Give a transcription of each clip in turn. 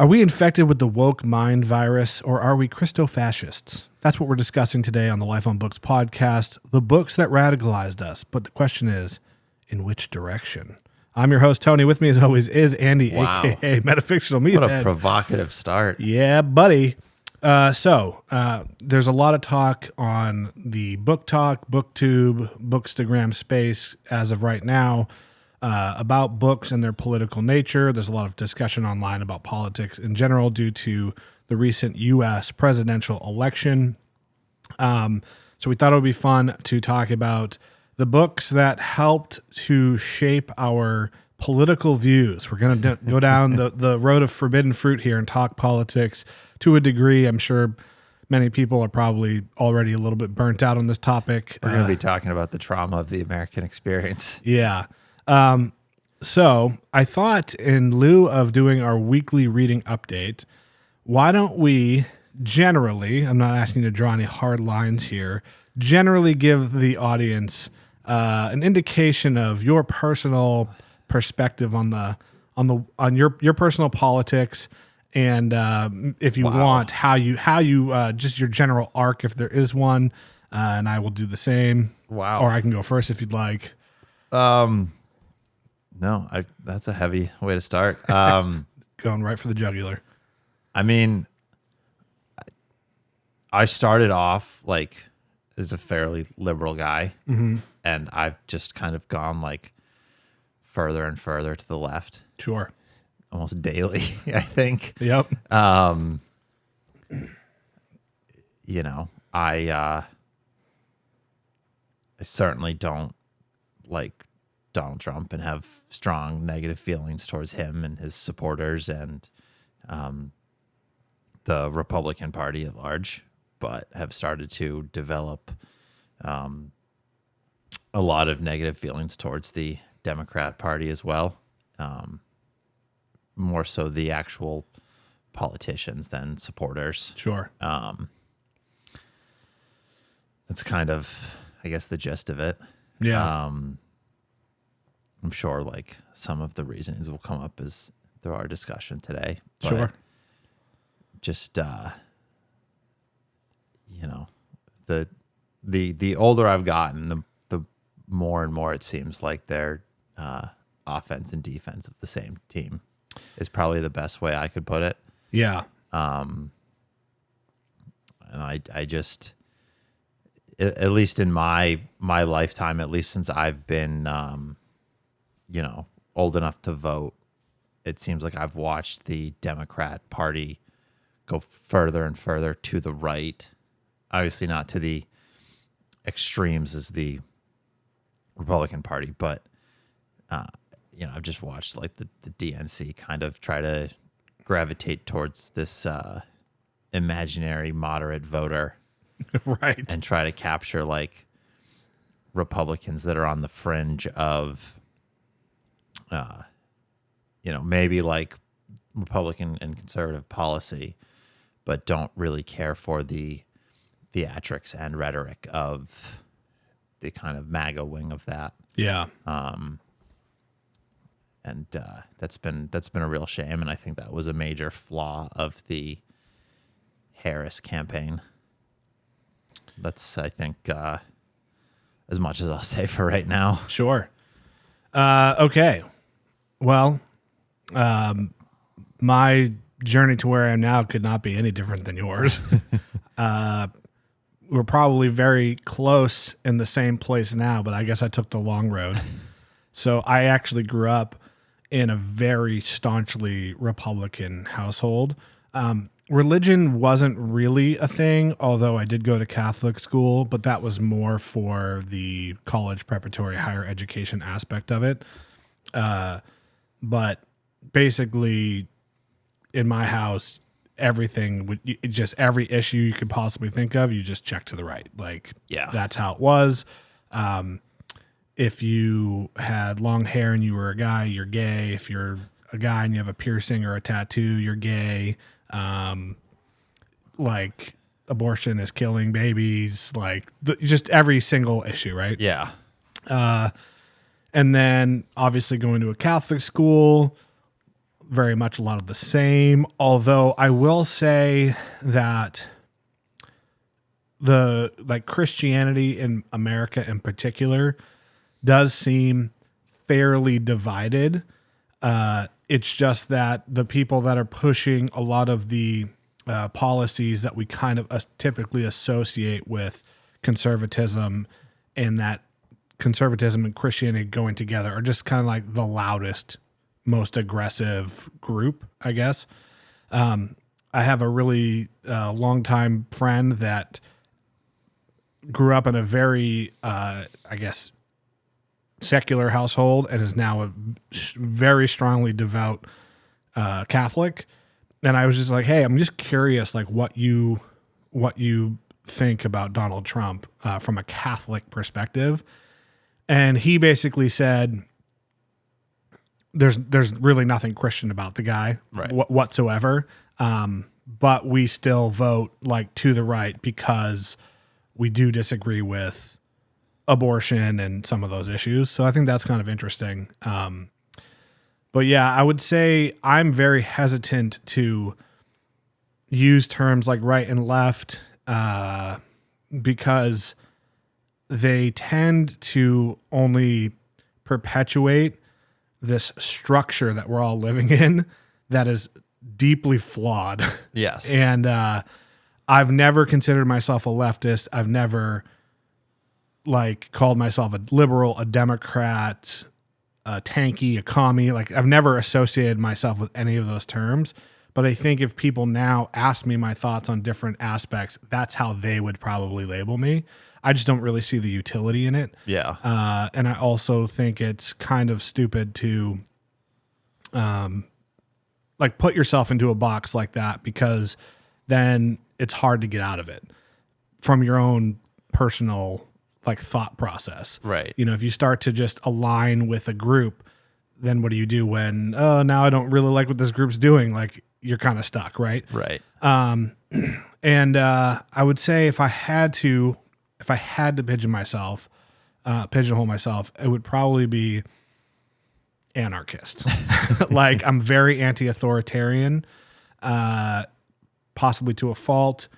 Are we infected with the woke mind virus, or are we Christo-fascists? That's what we're discussing today on the Life on Books podcast, the books that radicalized us. But the question is, in which direction? I'm your host, Tony. With me, as always, is Andy, a.k.a. Metafictional Meathead. What a provocative start. Yeah, buddy. So there's a lot of talk on the Book Talk, BookTube, Bookstagram space as of right now about books and their political nature. There's a lot of discussion online about politics in general due to the recent U.S. presidential election. So we thought it would be fun to talk about the books that helped to shape our political views. We're going to go down the road of forbidden fruit here and talk politics to a degree. I'm sure many people are probably already a little bit burnt out on this topic. We're going to be talking about the trauma of the American experience. Yeah. So I thought, in lieu of doing our weekly reading update, why don't we generally, I'm not asking you to draw any hard lines here, generally give the audience an indication of your personal perspective on your personal politics, and if you want, how you just your general arc, if there is one, and I will do the same. Wow. Or I can go first if you'd like. No, that's a heavy way to start. Going right for the jugular. I mean, I started off like as a fairly liberal guy, and I've just kind of gone like further and further to the left. Sure. Almost daily, I think. Yep. You know, I certainly don't like Donald Trump and have strong negative feelings towards him and his supporters and the Republican Party at large, but have started to develop a lot of negative feelings towards the Democrat Party as well. More so the actual politicians than supporters. Sure. That's kind of, I guess, the gist of it. Yeah. I'm sure like some of the reasonings will come up as through our discussion today. But Sure. Just you know, the older I've gotten, the more and more it seems like they're offense and defense of the same team is probably the best way I could put it. Yeah. And I just, at least in my lifetime, at least since I've been, old enough to vote, it seems like I've watched the Democrat Party go further and further to the right. Obviously not to the extremes as the Republican Party, but, I've just watched like the DNC kind of try to gravitate towards this imaginary moderate voter. Right. And try to capture like Republicans that are on the fringe of, maybe like Republican and conservative policy, but don't really care for the theatrics and rhetoric of the kind of MAGA wing of that. Yeah. And that's been a real shame, and I think that was a major flaw of the Harris campaign. That's, I think, as much as I'll say for right now. Sure. Okay. Well, my journey to where I am now could not be any different than yours. We're probably very close in the same place now, but I guess I took the long road. So I actually grew up in a very staunchly Republican household. Religion wasn't really a thing, although I did go to Catholic school, but that was more for the college preparatory higher education aspect of it. But basically, in my house, everything just every issue you could possibly think of, you just check to the right. Like, yeah, that's how it was. If you had long hair and you were a guy, you're gay. If you're a guy and you have a piercing or a tattoo, you're gay. Like, abortion is killing babies, like just every single issue, right? Yeah. And then obviously going to a Catholic school, very much a lot of the same. Although I will say that the Christianity in America in particular does seem fairly divided. It's just that the people that are pushing a lot of the policies that we kind of typically associate with conservatism, and that conservatism and Christianity going together, are just kind of like the loudest, most aggressive group, I guess. I have a really longtime friend that grew up in a very, I guess, secular household and is now a very strongly devout Catholic. And I was just like, hey, I'm just curious, like what you think about Donald Trump from a Catholic perspective. And he basically said, there's really nothing Christian about the guy whatsoever. But we still vote like to the right because we do disagree with abortion and some of those issues. So I think that's kind of interesting. But yeah, I would say I'm very hesitant to use terms like right and left because they tend to only perpetuate this structure that we're all living in that is deeply flawed. Yes. And I've never considered myself a leftist. I've never called myself a liberal, a Democrat, a tanky, a commie. Like I've never associated myself with any of those terms. But I think if people now ask me my thoughts on different aspects, that's how they would probably label me. I just don't really see the utility in it. Yeah. And I also think it's kind of stupid to put yourself into a box like that, because then it's hard to get out of it from your own personal thought process. Right. You know, if you start to just align with a group, then what do you do when, now I don't really like what this group's doing? Like you're kind of stuck, right? Right. And I would say if I had to pigeonhole myself, it would probably be anarchist. Like I'm very anti-authoritarian, possibly to a fault.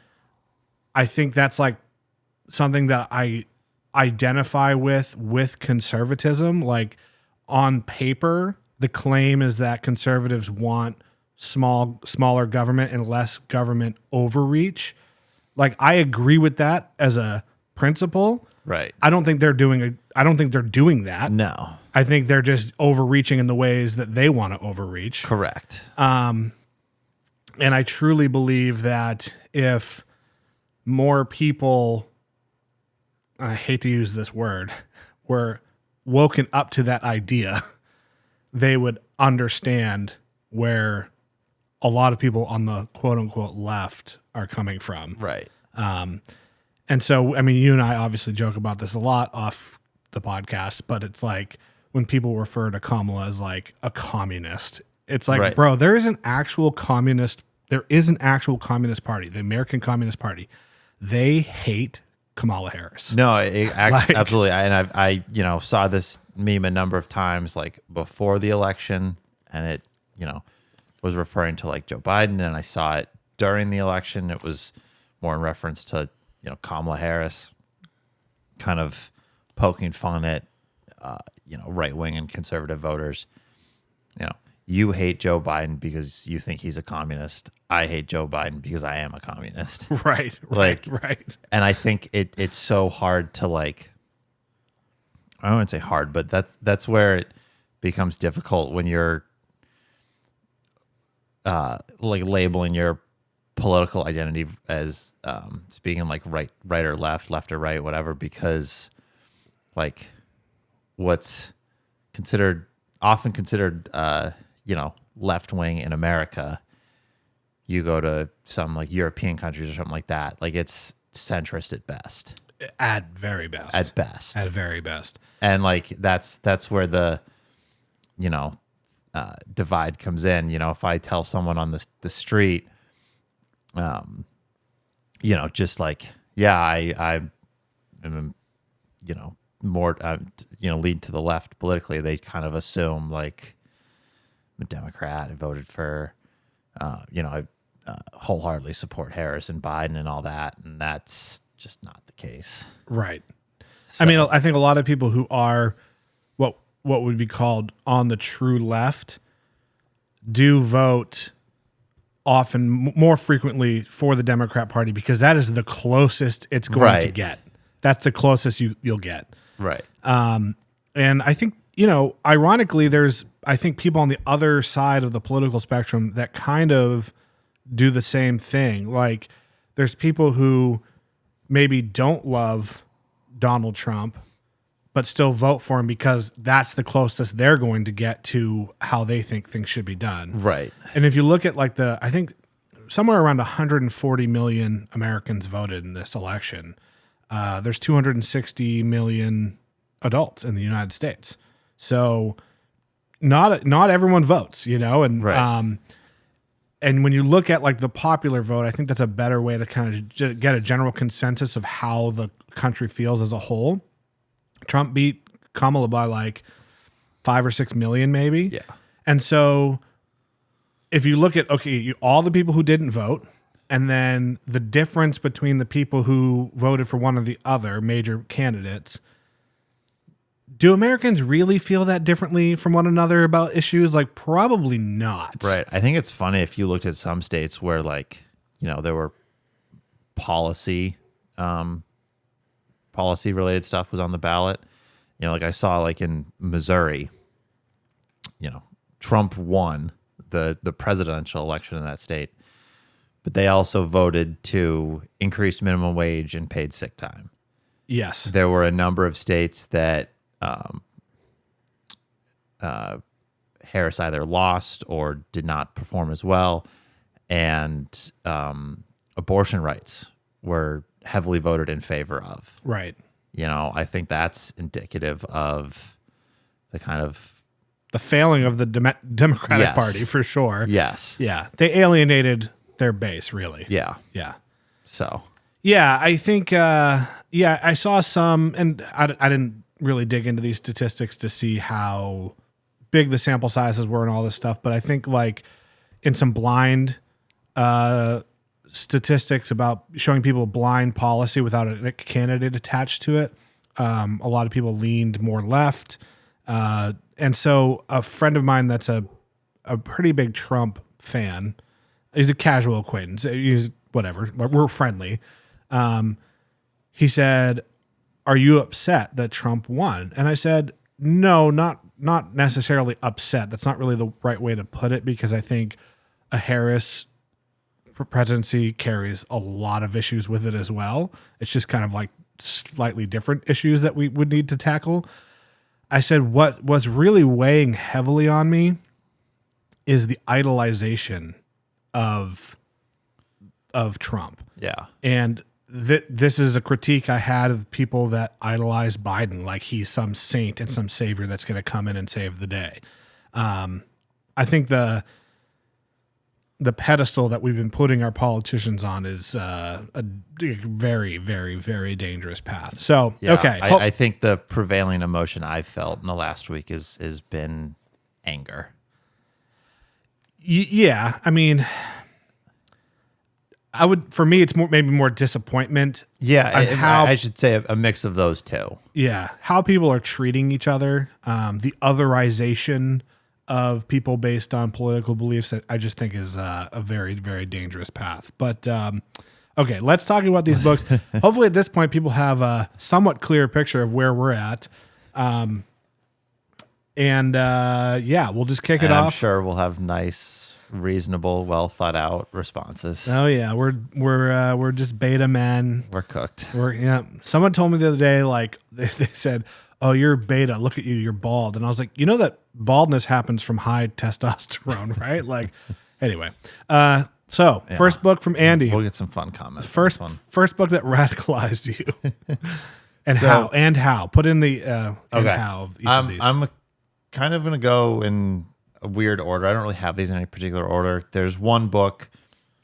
I think that's like something that I identify with conservatism. Like on paper, the claim is that conservatives want smaller government and less government overreach. Like I agree with that as a principle. Right. I don't think they're doing that. No. I think they're just overreaching in the ways that they want to overreach. Correct. And I truly believe that if more people, I hate to use this word, were woken up to that idea, they would understand where a lot of people on the quote unquote left are coming from. Right. And so, I mean, you and I obviously joke about this a lot off the podcast, but it's like when people refer to Kamala as like a communist, it's like, right. Bro, there is an actual communist party, the American Communist Party. They hate Kamala Harris. No, absolutely. I saw this meme a number of times, like before the election, and it, was referring to like Joe Biden, and I saw it during the election. It was more in reference to, Kamala Harris, kind of poking fun at, right wing and conservative voters. You hate Joe Biden because you think he's a communist. I hate Joe Biden because I am a communist. Right. Right. And I think it's so hard to I wouldn't say hard, but that's where it becomes difficult when you're labeling your political identity as speaking like right or left or right, whatever, because what's often considered left wing in America, you go to some like European countries or something like that, like it's centrist at best. At very best. And like that's where the divide comes in. If I tell someone on the street, just like, yeah, I am, more, lead to the left politically, they kind of assume like, a Democrat. I voted for, I wholeheartedly support Harris and Biden and all that, and that's just not the case. Right. So, I mean, I think a lot of people who are what would be called on the true left do vote often more frequently for the Democrat Party because that is the closest it's going to get. That's the closest you'll get. right. And I think, ironically, I think people on the other side of the political spectrum that kind of do the same thing. Like there's people who maybe don't love Donald Trump, but still vote for him because that's the closest they're going to get to how they think things should be done. Right. And if you look at I think somewhere around 140 million Americans voted in this election. There's 260 million adults in the United States. So not everyone votes, and Right. and when you look at the popular vote, I think that's a better way to kind of get a general consensus of how the country feels as a whole. Trump beat Kamala by 5 or 6 million, maybe. Yeah. And so if you look at, all the people who didn't vote, and then the difference between the people who voted for one or the other major candidates, do Americans really feel that differently from one another about issues? Probably not. Right. I think it's funny if you looked at some states where there were policy related stuff was on the ballot. I saw in Missouri, Trump won the presidential election in that state, but they also voted to increase minimum wage and paid sick time. Yes. There were a number of states that Harris either lost or did not perform as well, and abortion rights were heavily voted in favor of. Right. I think that's indicative of the kind of The failing of the Democratic Yes. Party, for sure. yes, Yeah. They alienated their base, really. yeah. Yeah. So Yeah, I think, I saw some, and I didn't really dig into these statistics to see how big the sample sizes were and all this stuff, but I think in some blind statistics about showing people blind policy without a candidate attached to it, a lot of people leaned more left. And so a friend of mine that's a pretty big Trump fan, he's a casual acquaintance, he's whatever, we're friendly. He said, "Are you upset that Trump won?" And I said, "No, not necessarily upset. That's not really the right way to put it, because I think a Harris presidency carries a lot of issues with it as well. It's just kind of slightly different issues that we would need to tackle." I said, what was really weighing heavily on me is the idolization of Trump. yeah, And this is a critique I had of people that idolize Biden, like he's some saint and some savior that's going to come in and save the day. I think the pedestal that we've been putting our politicians on is a very, very, very dangerous path. So, yeah. okay. I think the prevailing emotion I've felt in the last week has been anger. Yeah. I mean, for me, it's maybe more disappointment. Yeah, how I should say a mix of those two. Yeah, how people are treating each other, the otherization of people based on political beliefs, I just think is a very, very dangerous path. But okay, let's talk about these books. Hopefully at this point people have a somewhat clear picture of where we're at. And we'll just kick it I'm off. sure we'll have nice, reasonable, well thought out responses. Oh yeah, we're just beta men. We're cooked. Someone told me the other day, they said, "Oh, you're beta. Look at you. You're bald." And I was like, you know that baldness happens from high testosterone, right? Anyway. First book from Andy. We'll get some fun comments. First book that radicalized you. And how. Put in the and how of each of these. I'm kind of going to go in a weird order. I don't really have these in any particular order. There's one book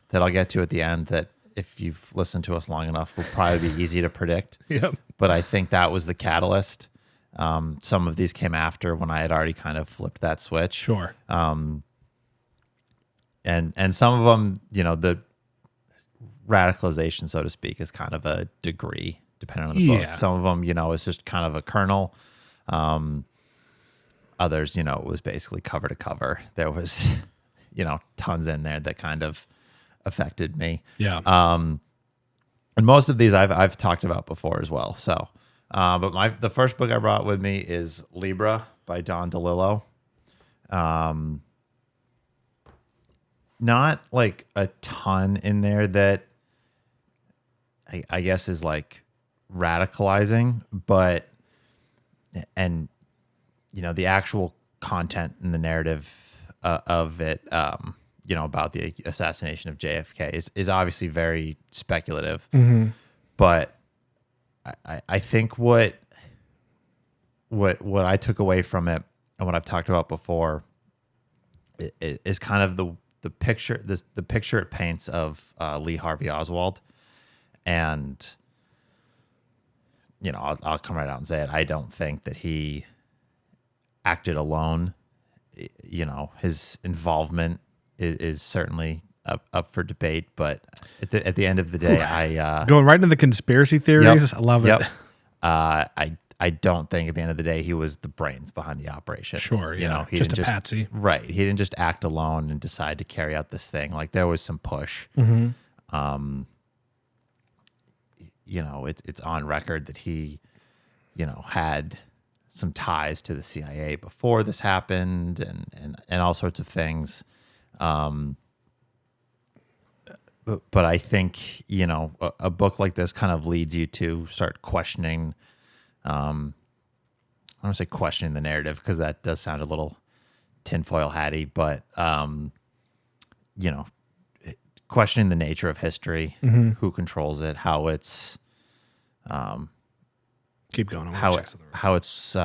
that I'll get to at the end that, if you've listened to us long enough, will probably be easy to predict. Yep. But I think that was the catalyst. Some of these came after when I had already kind of flipped that switch. Sure. And some of them, the radicalization, so to speak, is kind of a degree depending on the book. Some of them, it's just kind of a kernel. Others, it was basically cover to cover. There was, tons in there that kind of affected me. Yeah. And most of these I've talked about before as well. So, but the first book I brought with me is Libra by Don DeLillo. Not like a ton in there that I guess is like radicalizing, but the actual content and the narrative of it, about the assassination of JFK is obviously very speculative. But I think what I took away from it and what I've talked about before is kind of the picture it paints of Lee Harvey Oswald. And I'll come right out and say it. I don't think that he acted alone. His involvement is certainly up for debate, but at the end of the day, going right into the conspiracy theories. I love it. I don't think at the end of the day he was the brains behind the operation. Sure, yeah. He just didn't a patsy. Right. He didn't just act alone and decide to carry out this thing. Like there was some push. It's on record that he, had some ties to the CIA before this happened and all sorts of things. But I think, a book like this kind of leads you to start questioning, I don't want to say questioning the narrative because that does sound a little tinfoil hatty, but, questioning the nature of history, who controls it, how it's, keep going. How it's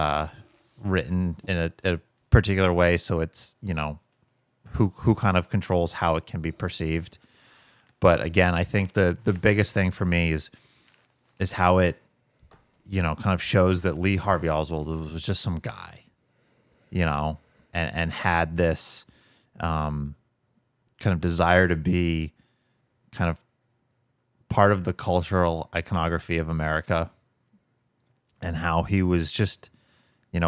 written in a particular way. So it's, who kind of controls how it can be perceived. But again, I think the biggest thing for me is how it, kind of shows that Lee Harvey Oswald was just some guy, and had this kind of desire to be kind of part of the cultural iconography of America, and how he was just,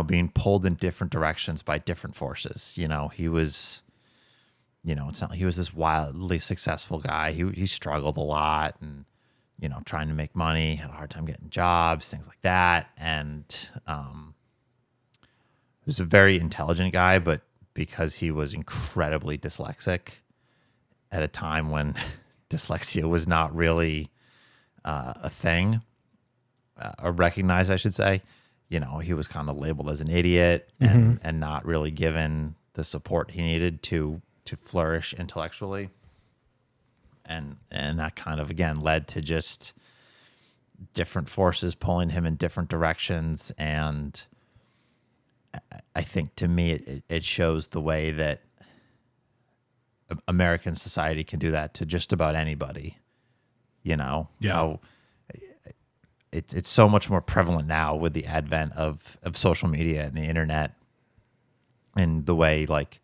being pulled in different directions by different forces. He was, it's not like he was this wildly successful guy. He struggled a lot and, trying to make money, had a hard time getting jobs, things like that. And he was a very intelligent guy, but because he was incredibly dyslexic at a time when dyslexia was not really a thing, or recognized, I should say, he was kind of labeled as an idiot and not really given the support he needed to flourish intellectually. And that kind of, again, led to just different forces pulling him in different directions. And I think, to me, it shows the way that American society can do that to just about anybody, how it's so much more prevalent now with the advent of social media and the internet, and the way, like,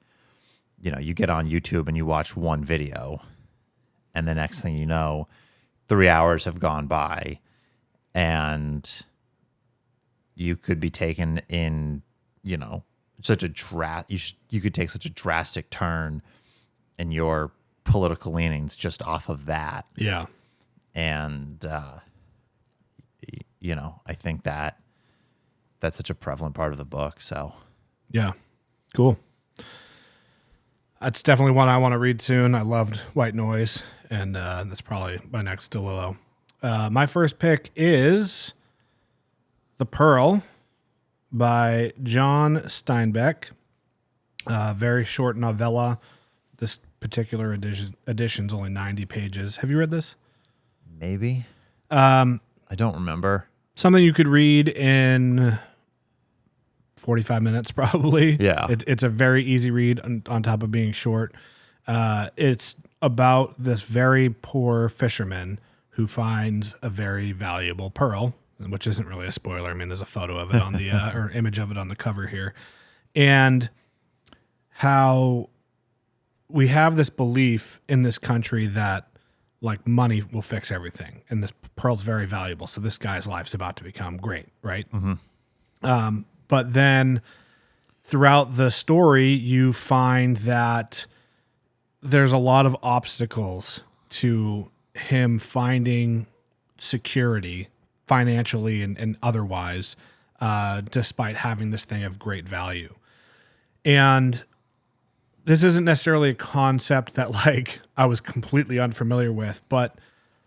you get on YouTube and you watch one video, and the next thing you know, 3 hours have gone by, and you could be taken in, such a you could take such a drastic turn in your political leanings just off of that. Yeah. And, I think that's such a prevalent part of the book. So, yeah, cool. That's definitely one I want to read soon. I loved White Noise, and that's probably my next DeLillo. My first pick is The Pearl by John Steinbeck. Very short novella. This particular edition's only 90 pages. Have you read this? Maybe. I don't remember. Something you could read in 45 minutes, probably. Yeah. It's a very easy read on top of being short. It's about this very poor fisherman who finds a very valuable pearl. which isn't really a spoiler. I mean, there's a photo of it on the or image of it on the cover here, and how we have this belief in this country that like money will fix everything, and this pearl's very valuable. So this guy's life's about to become great, right? But then throughout the story, you find that there's a lot of obstacles to him finding security financially and otherwise, despite having this thing of great value. And this isn't necessarily a concept that like I was completely unfamiliar with, but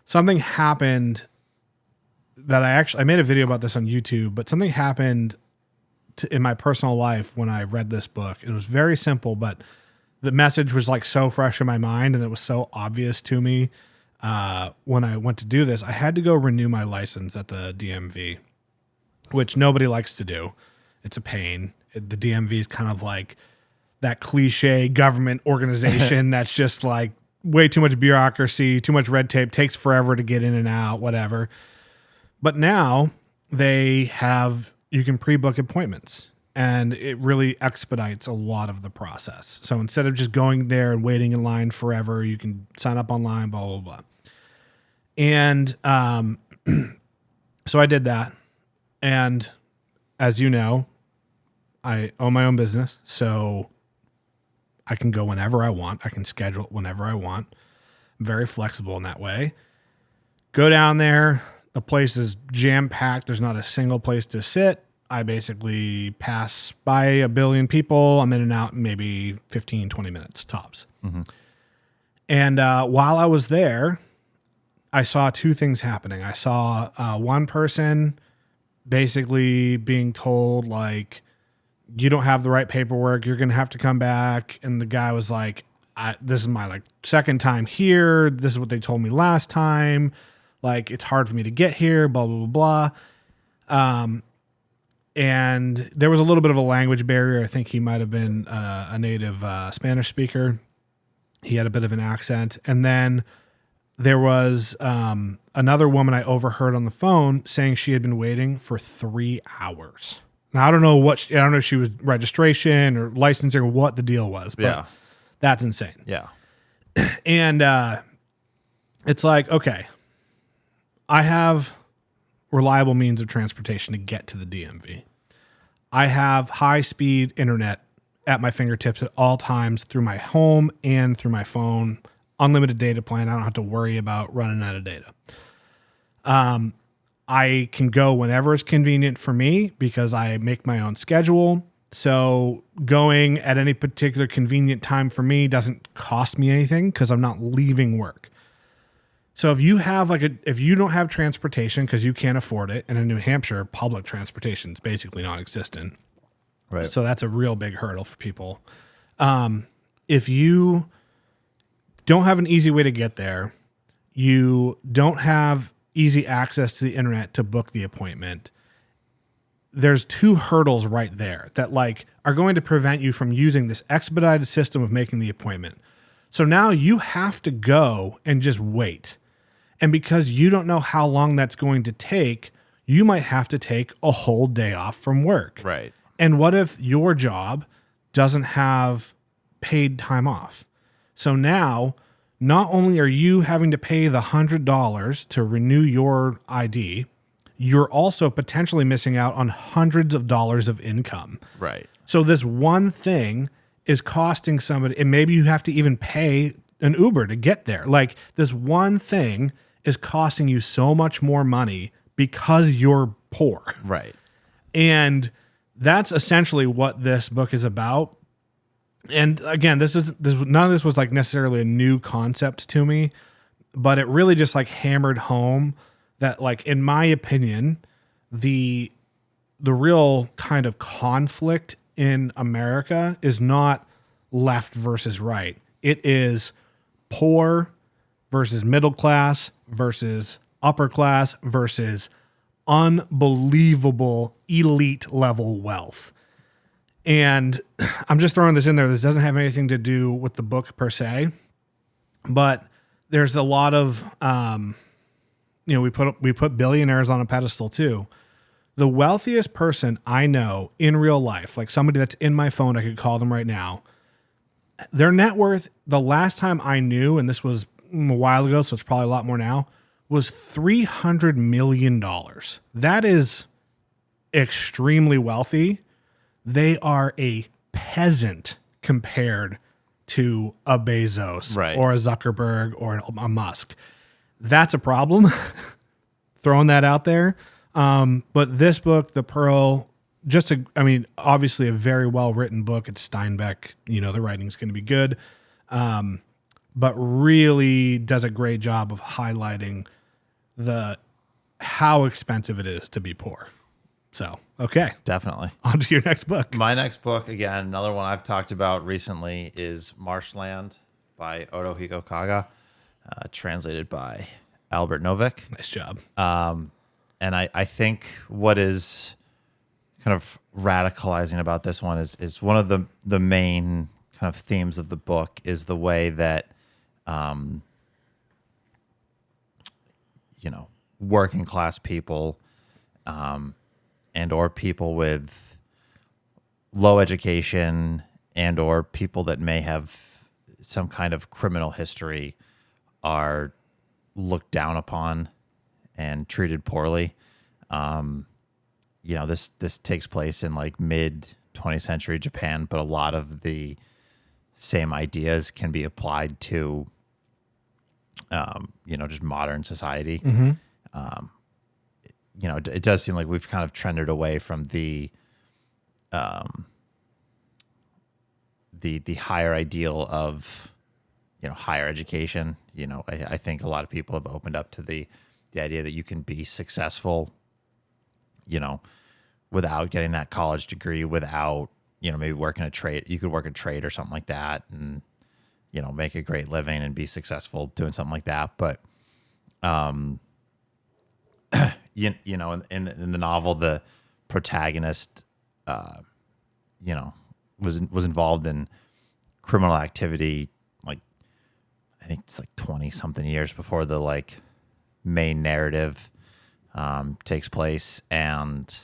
something happened that I made a video about this on YouTube, but something happened in my personal life when I read this book. It was very simple, but the message was like so fresh in my mind, and it was so obvious to me when I went to do this. I had to go renew my license at the DMV, which nobody likes to do. It's a pain. The DMV is kind of like that cliche government organization that's just like way too much bureaucracy, too much red tape, takes forever to get in and out, whatever. But now you can pre-book appointments, and it really expedites a lot of the process. So instead of just going there and waiting in line forever, you can sign up online, blah, blah, blah. And so I did that. And as you know, I own my own business, so I can go whenever I want. I can schedule it whenever I want. I'm very flexible in that way. Go down there. The place is jam-packed. There's not a single place to sit. I basically pass by a billion people. I'm in and out in maybe 15, 20 minutes tops. And while I was there, I saw two things happening. I saw one person basically being told, like, you don't have the right paperwork. You're going to have to come back. And the guy was like, this is my like second time here. This is what they told me last time. Like, it's hard for me to get here, blah, blah, blah, blah. And there was a little bit of a language barrier. I think he might have been a native Spanish speaker. He had a bit of an accent. And then there was another woman I overheard on the phone saying she had been waiting for 3 hours. Now, I don't know I don't know if she was registration or licensing or what the deal was, but that's insane. Yeah. And it's like, okay, I have reliable means of transportation to get to the DMV. I have high-speed internet at my fingertips at all times through my home and through my phone. Unlimited data plan. I don't have to worry about running out of data. I can go whenever it's convenient for me because I make my own schedule. So going at any particular convenient time for me doesn't cost me anything because I'm not leaving work. So if you have if you don't have transportation because you can't afford it, and in New Hampshire, public transportation is basically non-existent. Right. So that's a real big hurdle for people. If you don't have an easy way to get there, you don't have easy access to the internet to book the appointment, there's two hurdles right there that like are going to prevent you from using this expedited system of making the appointment. So now you have to go and just wait. And because you don't know how long that's going to take, you might have to take a whole day off from work. Right. And what if your job doesn't have paid time off? So now, not only are you having to pay the $100 to renew your ID, you're also potentially missing out on hundreds of dollars of income. Right. So this one thing is costing somebody, and maybe you have to even pay an Uber to get there. Like this one thing is costing you so much more money because you're poor. Right. And that's essentially what this book is about. And again, none of this was like necessarily a new concept to me, but it really just like hammered home that like, in my opinion, the real kind of conflict in America is not left versus right. It is poor versus middle class versus upper class versus unbelievable elite level wealth. And I'm just throwing this in there. This doesn't have anything to do with the book per se, but there's a lot of we put billionaires on a pedestal too. The wealthiest person I know in real life, like somebody that's in my phone, I could call them right now. Their net worth, the last time I knew, and this was a while ago, so it's probably a lot more now, was $300 million. That is extremely wealthy. They are a peasant compared to a Bezos or a Zuckerberg or a Musk. That's a problem. Throwing that out there. But this book, The Pearl, obviously a very well-written book. It's Steinbeck. The writing's going to be good. But really does a great job of highlighting how expensive it is to be poor. So, okay. Definitely. On to your next book. My next book, again, another one I've talked about recently, is Marshland by Otohiko Kaga, translated by Albert Novik. Nice job. And I think what is kind of radicalizing about this one is one of the main kind of themes of the book is the way that, working class people and or people with low education and or people that may have some kind of criminal history are looked down upon and treated poorly. This takes place in like mid 20th century Japan, but a lot of the same ideas can be applied to, just modern society. Mm-hmm. It does seem like we've kind of trended away from the higher ideal of, higher education. I think a lot of people have opened up to the idea that you can be successful, without getting that college degree, without, maybe working a trade. You could work a trade or something like that and, make a great living and be successful doing something like that. But, in the novel, the protagonist, was involved in criminal activity, like, I think it's like 20 something years before the like main narrative takes place. And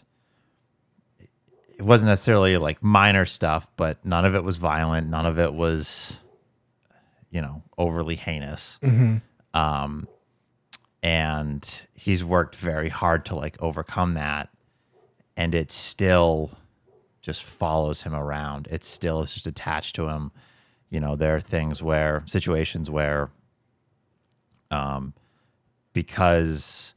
it wasn't necessarily like minor stuff, but none of it was violent. None of it was, overly heinous. Mm-hmm. And he's worked very hard to like overcome that. And it still just follows him around. It's just attached to him. There are situations where, because,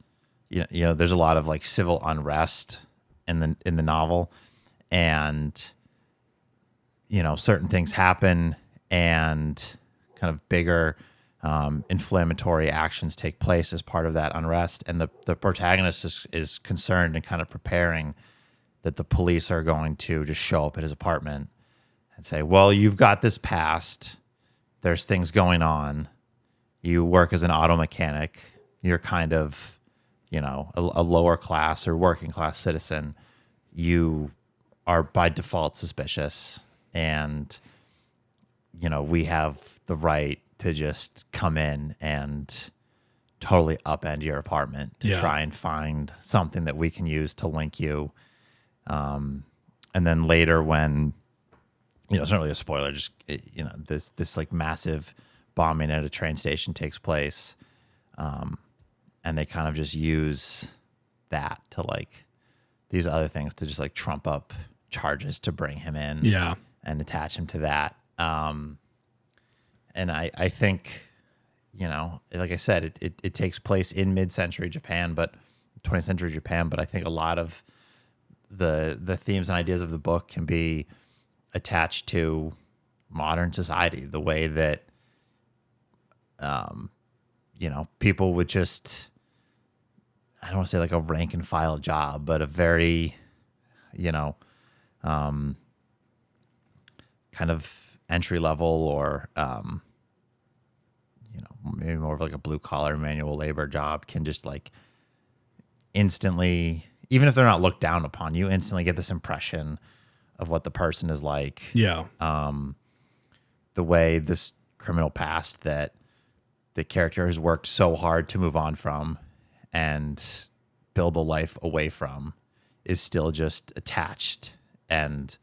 there's a lot of like civil unrest in the novel, and, certain things happen and kind of bigger, inflammatory actions take place as part of that unrest. And the protagonist is concerned and kind of preparing that the police are going to just show up at his apartment and say, well, you've got this past, there's things going on, you work as an auto mechanic, you're kind of, a lower class or working class citizen, you are by default suspicious, and, we have the right to just come in and totally upend your apartment to try and find something that we can use to link you. And then later when, it's not really a spoiler, just, this like massive bombing at a train station takes place. And they kind of just use that to like these other things to just like trump up charges to bring him in and attach him to that. And I think, like I said, it takes place in mid-century Japan, but 20th century Japan. But I think a lot of the themes and ideas of the book can be attached to modern society, the way that, people would just, I don't want to say like a rank and file job, but a very, kind of entry level or, maybe more of like a blue collar manual labor job can just like instantly, even if they're not looked down upon, you instantly get this impression of what the person is like. Yeah. The way this criminal past that the character has worked so hard to move on from, and build a life away from is still just attached and,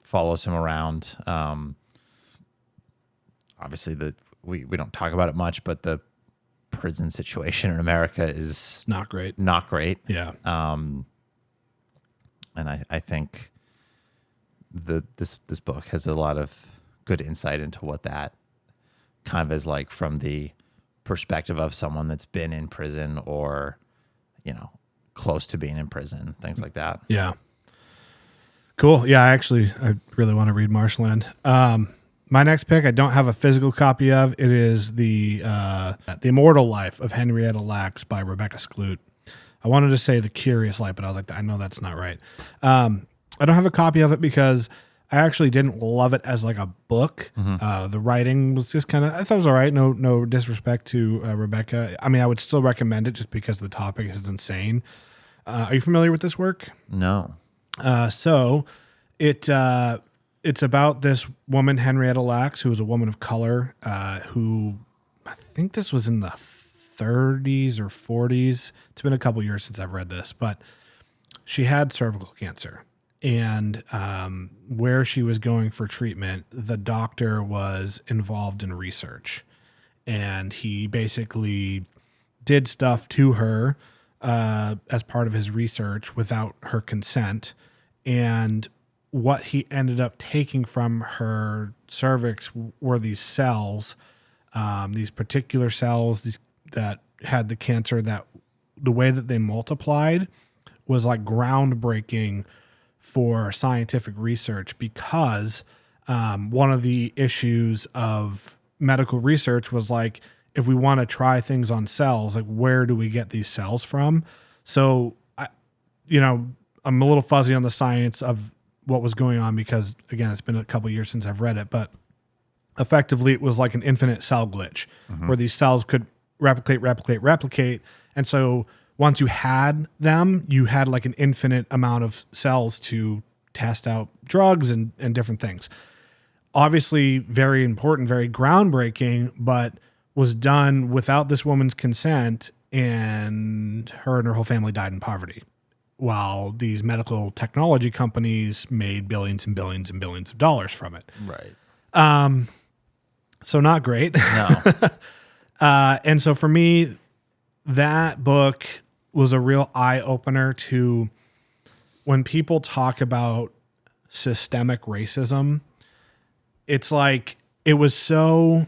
follows him around. Obviously, we don't talk about it much, but the prison situation in America is Not great. Not great. Yeah. And I think this book has a lot of good insight into what that kind of is like from the perspective of someone that's been in prison or, close to being in prison, things like that. Yeah. Cool. Yeah, I really want to read Marshland. My next pick, I don't have a physical copy of. It is the Immortal Life of Henrietta Lacks by Rebecca Skloot. I wanted to say The Curious Life, but I was like, I know that's not right. I don't have a copy of it because I actually didn't love it as like a book. The writing was just kind of, I thought it was all right. No disrespect to Rebecca. I mean, I would still recommend it just because the topic is insane. Are you familiar with this work? No. So it's about this woman, Henrietta Lacks, who was a woman of color, who I think this was in the 30s or 40s. It's been a couple years since I've read this, but she had cervical cancer. And where she was going for treatment, the doctor was involved in research. And he basically did stuff to her as part of his research without her consent. And what he ended up taking from her cervix were these cells, these particular cells that had the cancer, that the way that they multiplied was like groundbreaking for scientific research, because one of the issues of medical research was like, if we want to try things on cells, like where do we get these cells from? So, I'm a little fuzzy on the science of what was going on because, again, it's been a couple years since I've read it, but effectively it was like an infinite cell glitch where these cells could replicate. And so once you had them, you had like an infinite amount of cells to test out drugs and different things. Obviously, very important, very groundbreaking, but was done without this woman's consent, and her whole family died in poverty, while these medical technology companies made billions and billions and billions of dollars from it. Right. So not great. No. And so for me, that book was a real eye-opener to when people talk about systemic racism. It's like it was so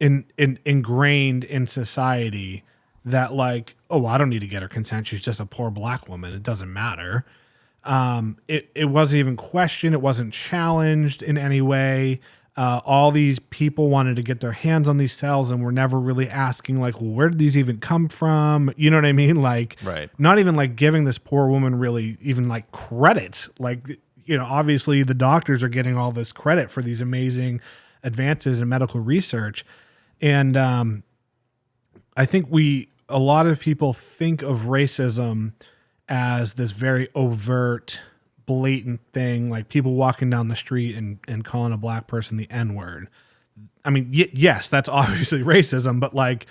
ingrained in society that like, oh, I don't need to get her consent. She's just a poor black woman. It doesn't matter. It wasn't even questioned. It wasn't challenged in any way. All these people wanted to get their hands on these cells and were never really asking like, well, where did these even come from? You know what I mean? Like, right. Not even like giving this poor woman really even like credit. Like, obviously the doctors are getting all this credit for these amazing advances in medical research. And I think a lot of people think of racism as this very overt, blatant thing, like people walking down the street and calling a black person the N-word. I mean, yes, that's obviously racism, but like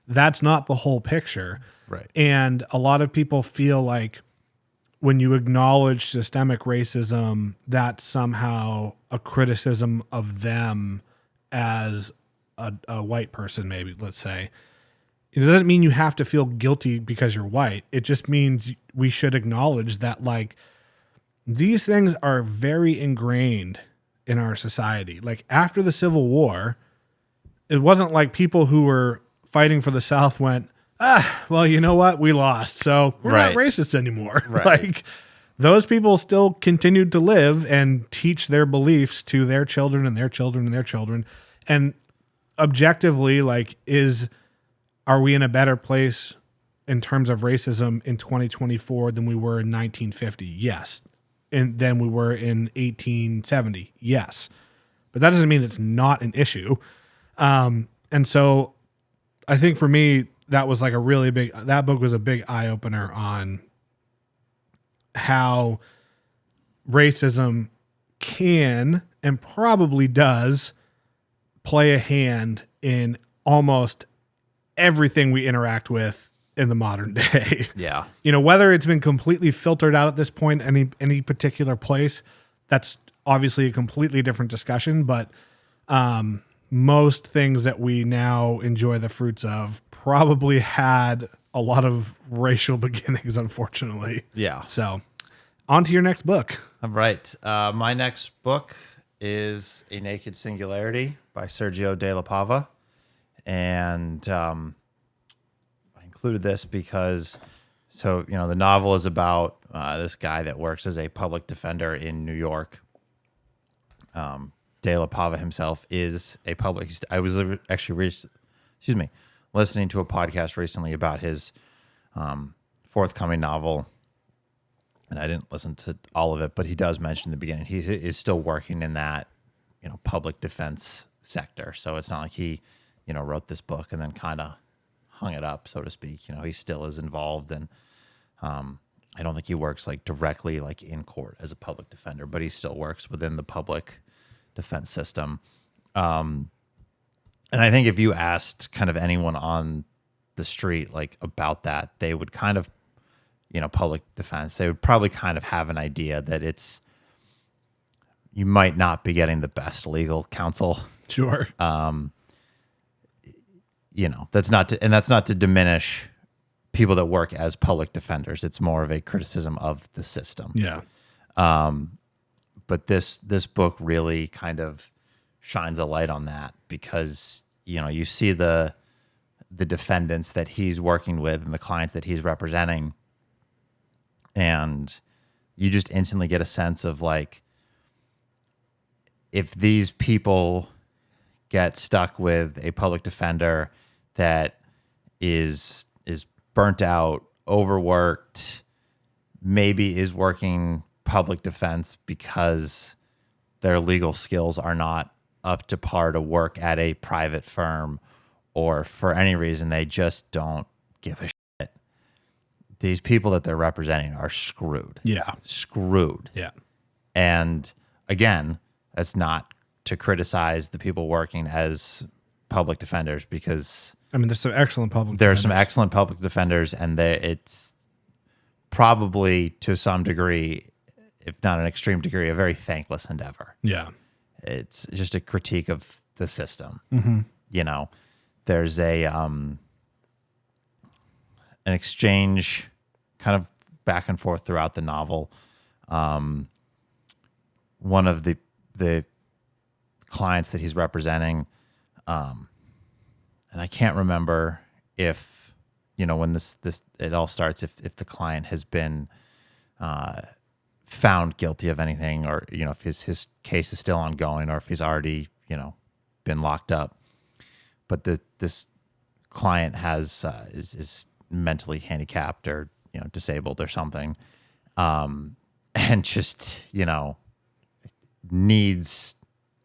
that's not the whole picture. Right. And a lot of people feel like when you acknowledge systemic racism, that's somehow a criticism of them as a white person, maybe, let's say. It doesn't mean you have to feel guilty because you're white. It just means we should acknowledge that, like, these things are very ingrained in our society. Like, after the Civil War, it wasn't like people who were fighting for the South went, well, you know what? We lost, so we're not racist anymore. Right. Like, those people still continued to live and teach their beliefs to their children and their children and their children. And objectively, like, are we in a better place in terms of racism in 2024 than we were in 1950? Yes. And than we were in 1870? Yes. But that doesn't mean it's not an issue. And so I think for me, that was like that book was a big eye opener on how racism can and probably does play a hand in almost everything we interact with in the modern day. Yeah. Whether it's been completely filtered out at this point, any particular place, that's obviously a completely different discussion. But most things that we now enjoy the fruits of probably had a lot of racial beginnings, unfortunately. Yeah. So on to your next book. All right. My next book is A Naked Singularity by Sergio de la Pava. And I included this because, the novel is about this guy that works as a public defender in New York. De la Pava himself is a public. I was actually listening to a podcast recently about his forthcoming novel, and I didn't listen to all of it, but he does mention in the beginning he is still working in that public defense sector. So it's not like he wrote this book and then kind of hung it up, so to speak. He still is involved, and I don't think he works like directly like in court as a public defender, but he still works within the public defense system. And I think if you asked kind of anyone on the street like about that, they would kind of, public defense, they would probably kind of have an idea that you might not be getting the best legal counsel. Sure. That's not to diminish people that work as public defenders. It's more of a criticism of the system. Yeah. But this book really kind of shines a light on that because, you see the defendants that he's working with and the clients that he's representing, and you just instantly get a sense of like, if these people get stuck with a public defender that is burnt out, overworked, maybe is working public defense because their legal skills are not up to par to work at a private firm, or for any reason they just don't give a shit. These people that they're representing are screwed. Yeah. Screwed. Yeah. And again, that's not to criticize the people working as public defenders, because there's some excellent public there are defenders. some excellent public defenders, and it's probably to some degree, if not an extreme degree, a very thankless endeavor. Yeah. It's just a critique of the system. Mm-hmm. There's an exchange kind of back and forth throughout the novel. One of the clients that he's representing, and I can't remember if, when this it all starts, if the client has been found guilty of anything, or if his case is still ongoing, or if he's already been locked up. But this client is mentally handicapped or disabled or something, and just needs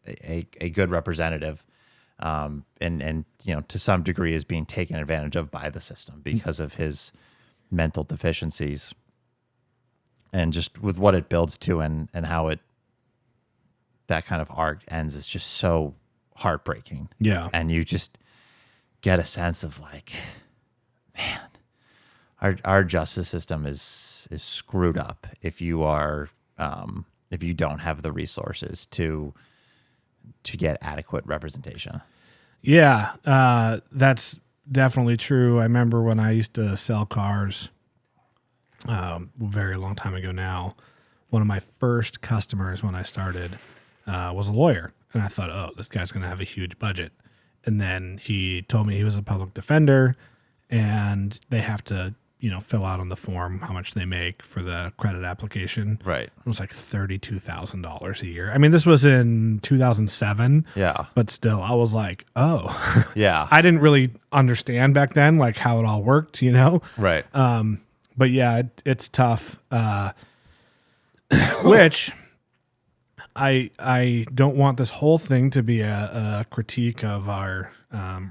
a good representative, and to some degree is being taken advantage of by the system because of his mental deficiencies. And just with what it builds to and how that kind of arc ends is just so heartbreaking. Yeah. And you just get a sense of like, man, our justice system is screwed up if you are if you don't have the resources to get adequate representation. Yeah, that's definitely true. I remember when I used to sell cars, a very long time ago now, one of my first customers when I started was a lawyer. And I thought, oh, this guy's going to have a huge budget. And then he told me he was a public defender, and they have to, fill out on the form how much they make for the credit application. Right. It was like $32,000 a year. This was in 2007. Yeah. But still, I was like, oh. Yeah. I didn't really understand back then, like how it all worked, Right. But yeah, it's tough. Which I don't want this whole thing to be a critique of our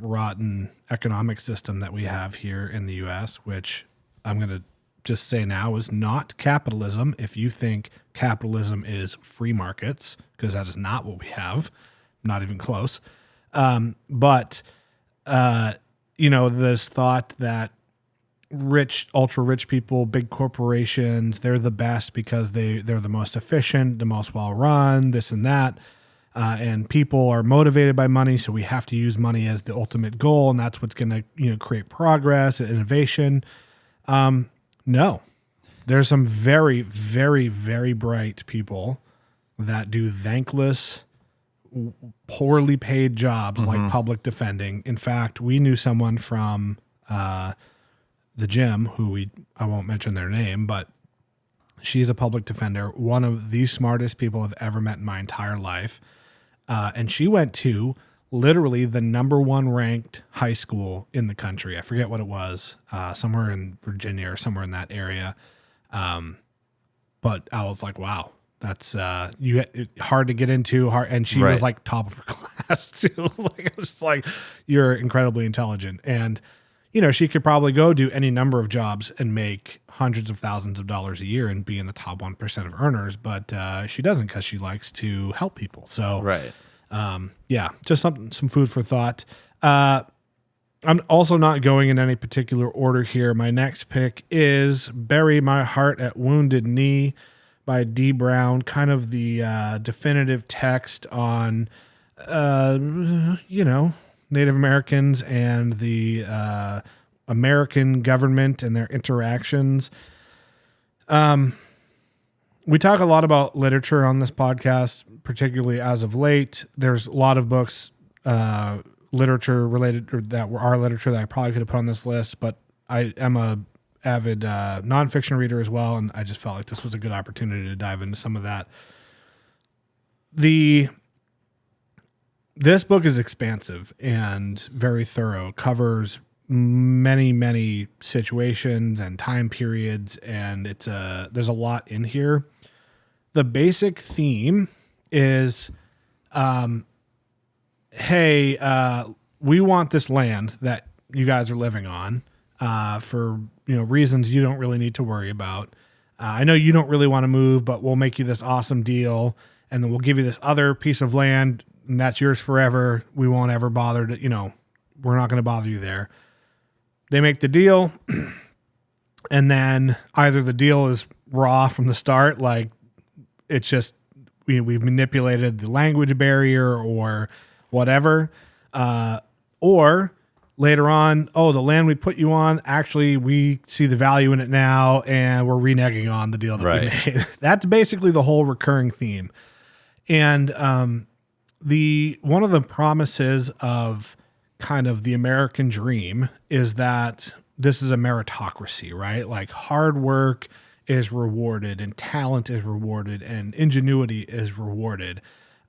rotten economic system that we have here in the U.S., which I'm going to just say now is not capitalism. If you think capitalism is free markets, because that is not what we have, not even close. But this thought that rich, ultra rich people, big corporations, they're the best because they're the most efficient, the most well run, this and that. And people are motivated by money, so we have to use money as the ultimate goal, and that's what's going to create progress and innovation. No, there's some very, very, very bright people that do thankless, poorly paid jobs like public defending. In fact, we knew someone from the gym who I won't mention their name, but she's a public defender, one of the smartest people I've ever met in my entire life. And she went to literally the number 1 ranked high school in the country. I forget what it was, somewhere in Virginia or somewhere in that area. But I was like, wow, that's hard to get into. And she was like top of her class too. Like, I was just like, you're incredibly intelligent. And, she could probably go do any number of jobs and make hundreds of thousands of dollars a year and be in the top 1% of earners. But she doesn't, because she likes to help people. So, just some food for thought. I'm also not going in any particular order here. My next pick is Bury My Heart at Wounded Knee by D. Brown, kind of the definitive text on, Native Americans and the American government and their interactions. We talk a lot about literature on this podcast, particularly as of late. There's a lot of books, literature related, or that were our literature that I probably could have put on this list, but I am a avid nonfiction reader as well, and I just felt like this was a good opportunity to dive into some of that. This book is expansive and very thorough, covers many, many situations and time periods, and there's a lot in here. The basic theme is, hey, we want this land that you guys are living on for reasons you don't really need to worry about. I know you don't really want to move, but we'll make you this awesome deal, and then we'll give you this other piece of land, and that's yours forever. We won't ever bother to, we're not going to bother you there. They make the deal, and then either the deal is raw from the start, like it's just we've manipulated the language barrier or whatever, or later on, the land we put you on, actually we see the value in it now, and we're reneging on the deal that we made. That's basically the whole recurring theme. And one of the promises of kind of the American dream is that this is a meritocracy, right? Like hard work is rewarded and talent is rewarded and ingenuity is rewarded.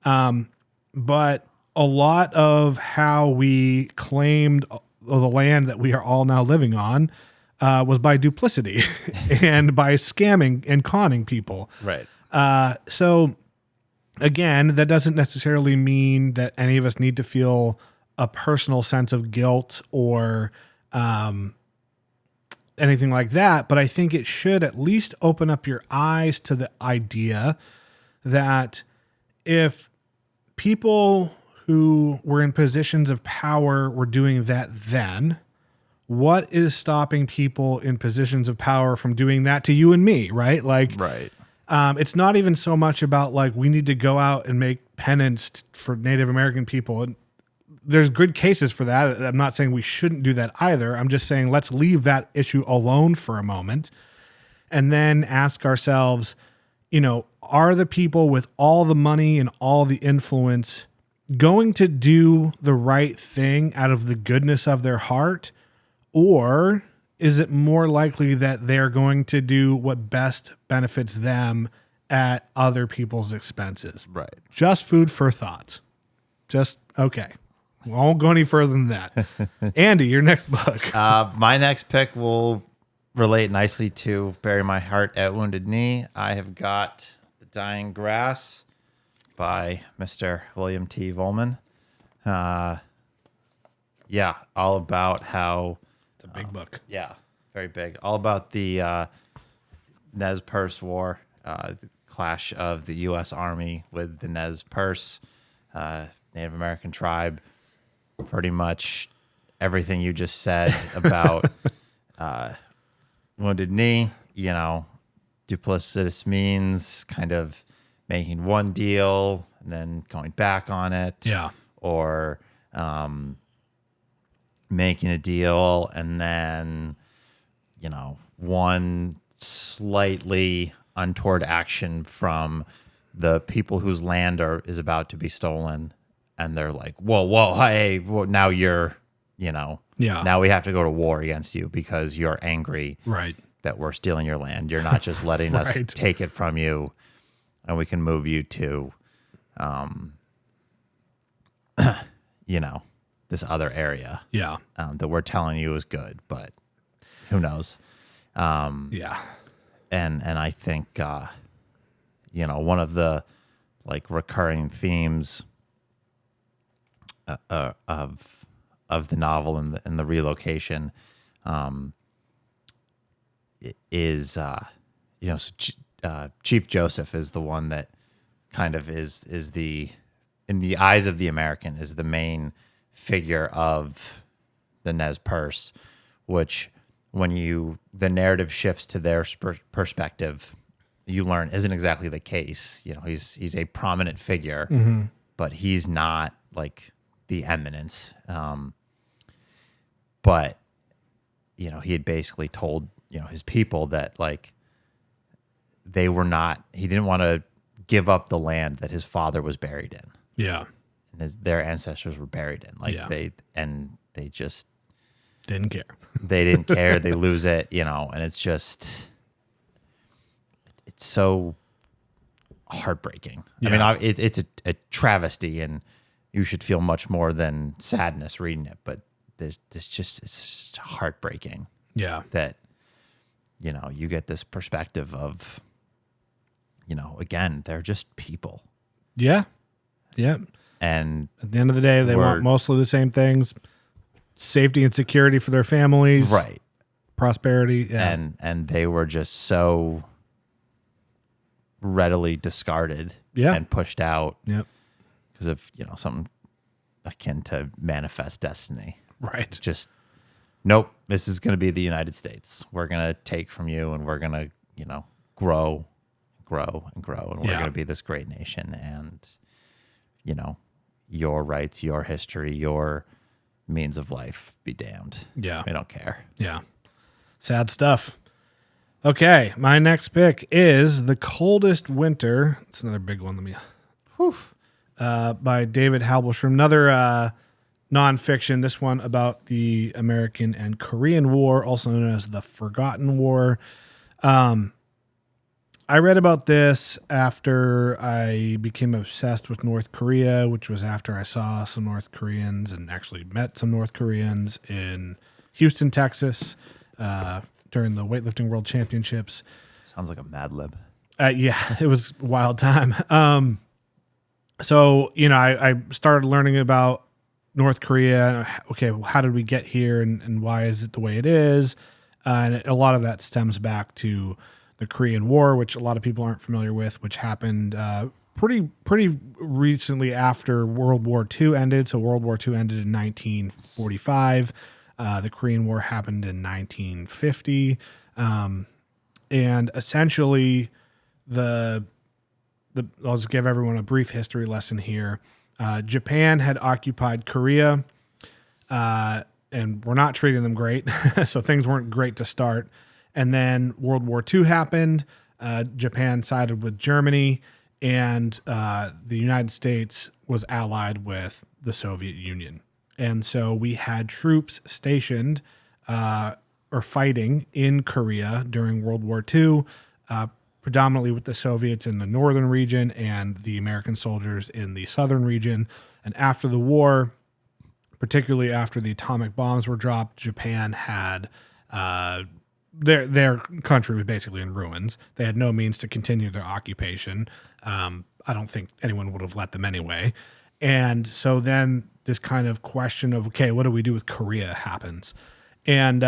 But a lot of how we claimed the land that we are all now living on was by duplicity and by scamming and conning people. Right. So again, that doesn't necessarily mean that any of us need to feel a personal sense of guilt or anything like that. But I think it should at least open up your eyes to the idea that if people who were in positions of power were doing that then, what is stopping people in positions of power from doing that to you and me, right? Like, Right. It's not even so much about like we need to go out and make penance for Native American people. And there's good cases for that. I'm not saying we shouldn't do that either. I'm just saying let's leave that issue alone for a moment and then ask ourselves, are the people with all the money and all the influence going to do the right thing out of the goodness of their heart? Or is it more likely that they're going to do what best benefits them at other people's expenses? Right. Just food for thought. Okay. We won't go any further than that. Andy, your next book. My next pick will relate nicely to Bury My Heart at Wounded Knee. I have got The Dying Grass by Mr. William T. Vollman. All about how... It's a big book. Yeah, very big. All about the Nez Perce War, the clash of the U.S. Army with the Nez Perce Native American tribe, pretty much everything you just said about Wounded Knee, duplicitous means kind of making one deal and then going back on it. Yeah. Or making a deal and then, one slightly untoward action from the people whose land is about to be stolen. And they're like, whoa, hey, now you're, now we have to go to war against you because you're angry Right. that we're stealing your land. You're not just letting us Right. take it from you and we can move you to, this other area Yeah. that we're telling you is good, but who knows? Yeah. And I think, one of the recurring themes of the novel and the relocation is Chief Joseph is the one that kind of is the, in the eyes of the American, is the main figure of the Nez Perce, which when the narrative shifts to their perspective, you learn isn't exactly the case. He's a prominent figure, but he's not like the eminence. But he had basically told his people that he didn't want to give up the land that his father was buried in. Yeah. And their ancestors were buried in. Yeah. They just Didn't care. they didn't care. They lose it, and it's just, it's so heartbreaking. Yeah. I mean, it's a travesty, and you should feel much more than sadness reading it. But it's just heartbreaking Yeah. that, you get this perspective of, again, they're just people. Yeah. Yeah. And At the end of the day, they want mostly the same things: safety and security for their families, right. prosperity. Yeah. And they were just so readily discarded Yeah. and pushed out Yep. because of, something akin to manifest destiny. Right. Just, nope, this is going to be the United States. We're going to take from you and we're going to, grow, and we're going to be this great nation. And, your rights, your history, your means of life be damned. Yeah. We don't care. Yeah. Sad stuff. Okay. My next pick is The Coldest Winter. It's another big one. By David Halberstam. Another nonfiction. This one about the American and Korean War, also known as the Forgotten War. I read about this after I became obsessed with North Korea, which was after I saw some North Koreans and actually met some North Koreans in Houston, Texas, during the weightlifting world championships. Sounds like a Mad Lib. Yeah, it was a wild time. So, I started learning about North Korea. Okay, well, how did we get here and why is it the way it is? And a lot of that stems back to the Korean War, which a lot of people aren't familiar with, which happened pretty recently after World War II ended. So World War II ended in 1945. The Korean War happened in 1950. And essentially, I'll just give everyone a brief history lesson here. Japan had occupied Korea, and we're not treating them great. So things weren't great to start. And then World War II happened. Japan sided with Germany, and the United States was allied with the Soviet Union. And so we had troops stationed or fighting in Korea during World War II, predominantly with the Soviets in the northern region and the American soldiers in the southern region. And after the war, particularly after the atomic bombs were dropped, Japan had their country was basically in ruins. They had no means to continue their occupation. I don't think anyone would have let them anyway. And so then this kind of question of, okay, what do we do with Korea happens? And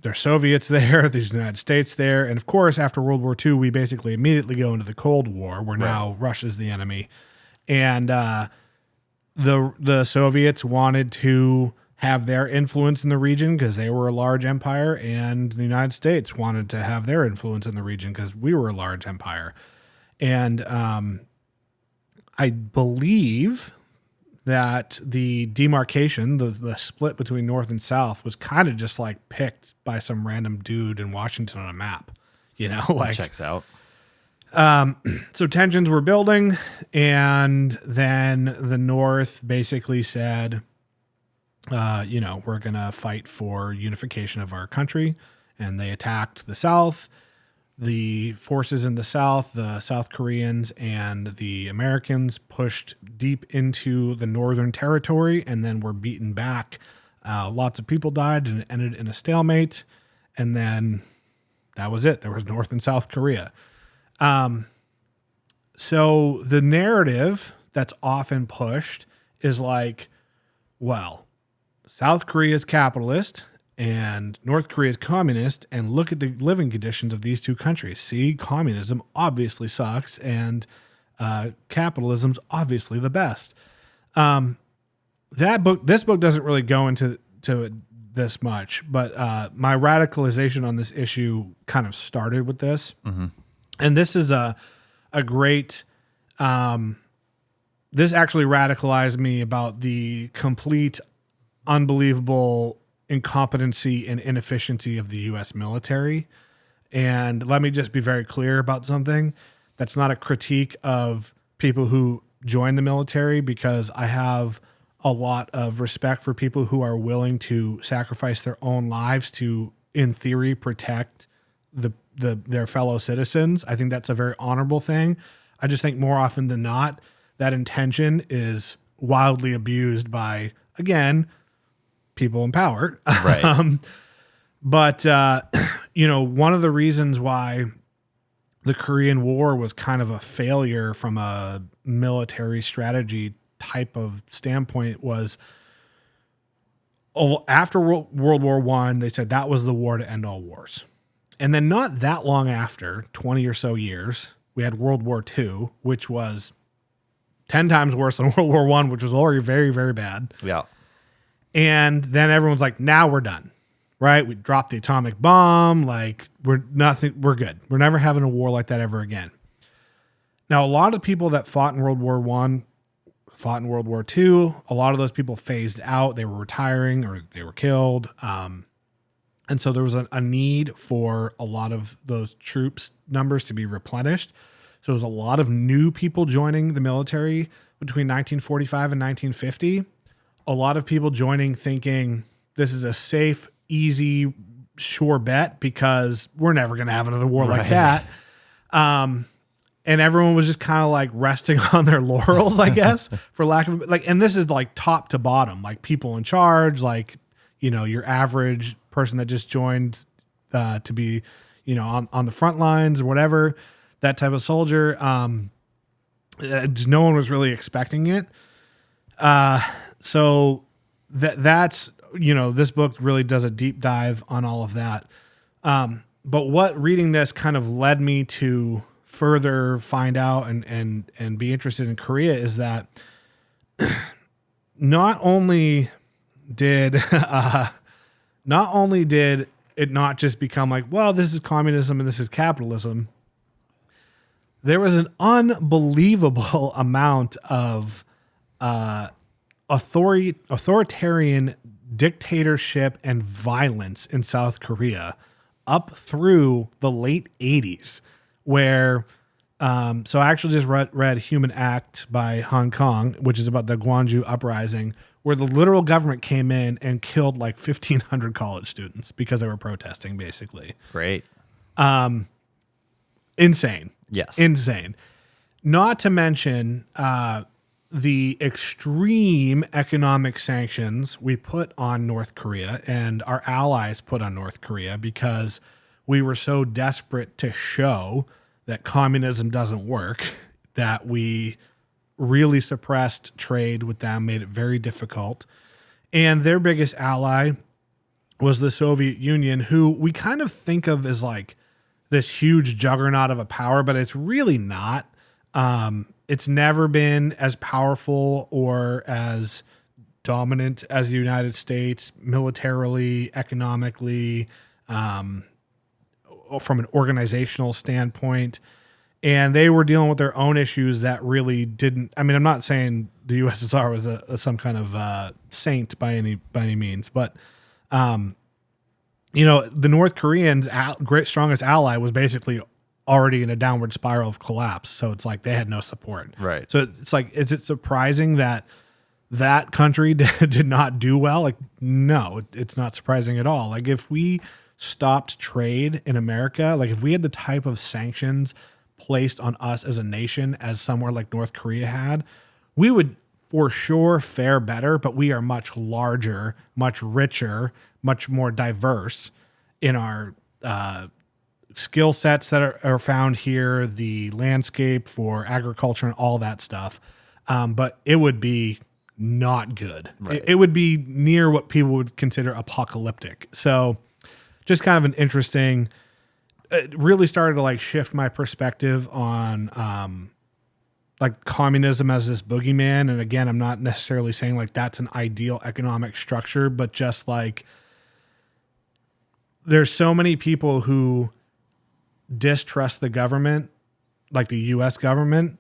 there's Soviets there, there's the United States there. And of course, after World War II, we basically immediately go into the Cold War, where now Russia's the enemy. And the Soviets wanted to have their influence in the region because they were a large empire, and the United States wanted to have their influence in the region because we were a large empire. And I believe that the demarcation, the split between North and South, was kind of just like picked by some random dude in Washington on a map. Like Checks out. So tensions were building, and then the North basically said, we're going to fight for unification of our country. And they attacked the South. The forces in the South, the South Koreans and the Americans, pushed deep into the Northern Territory and then were beaten back. Lots of people died, and it ended in a stalemate. And then that was it. There was North and South Korea. So the narrative that's often pushed is like, well, South Korea is capitalist and North Korea is communist, and look at the living conditions of these two countries. See, communism obviously sucks, and capitalism's obviously the best. This book doesn't really go into this much, but my radicalization on this issue kind of started with this. Mm-hmm. And this is a great, this actually radicalized me about the complete unbelievable incompetency and inefficiency of the U.S. military. And let me just be very clear about something. That's not a critique of people who join the military, because I have a lot of respect for people who are willing to sacrifice their own lives to, in theory, protect their fellow citizens. I think that's a very honorable thing. I just think more often than not, that intention is wildly abused by, again, people in power. Right. But one of the reasons why the Korean War was kind of a failure from a military strategy type of standpoint was, after World War I, they said that was the war to end all wars. And then not that long after, 20 or so years, we had World War II, which was 10 times worse than World War I, which was already very, very bad. Yeah. And then everyone's like, now we're done, right? We dropped the atomic bomb. Like, we're good. We're never having a war like that ever again. Now, a lot of people that fought in World War I fought in World War II. A lot of those people phased out. They were retiring or they were killed. And so there was a need for a lot of those troops numbers to be replenished. So there was a lot of new people joining the military between 1945 and 1950. A lot of people joining thinking this is a safe, easy, sure bet because we're never going to have another war like that. And everyone was just kind of like resting on their laurels, I guess, for lack of and this is like top to bottom, like people in charge, like, your average person that just joined to be, on the front lines or whatever, that type of soldier. No one was really expecting it. So that's, this book really does a deep dive on all of that. But what reading this kind of led me to further find out and be interested in Korea is that not only did it not just become like, well, this is communism and this is capitalism, there was an unbelievable amount of authoritarian dictatorship and violence in South Korea up through the late 80s, where so I actually just read Human Act by Hong Kong, which is about the Gwangju uprising, where the literal government came in and killed like 1,500 college students because they were protesting, basically. Great. Insane. Yes. Insane. Not to mention the extreme economic sanctions we put on North Korea and our allies put on North Korea because we were so desperate to show that communism doesn't work, that we really suppressed trade with them, made it very difficult. And their biggest ally was the Soviet Union, who we kind of think of as like this huge juggernaut of a power, but it's really not. It's never been as powerful or as dominant as the United States, militarily, economically, from an organizational standpoint. And they were dealing with their own issues that really didn't. I mean, I'm not saying the USSR was some kind of saint by any means, but the North Koreans' strongest ally was basically already in a downward spiral of collapse. So it's like they had no support. Right. So it's like, is it surprising that country did not do well? Like, no, it's not surprising at all. Like, if we stopped trade in America, like if we had the type of sanctions placed on us as a nation as somewhere like North Korea had, we would for sure fare better, but we are much larger, much richer, much more diverse in our skill sets that are found here, the landscape for agriculture and all that stuff. But it would be not good. Right. It would be near what people would consider apocalyptic. So just kind of an interesting, it really started to like shift my perspective on like communism as this boogeyman. And again, I'm not necessarily saying like that's an ideal economic structure, but just like there's so many people who distrust the government, like the US government,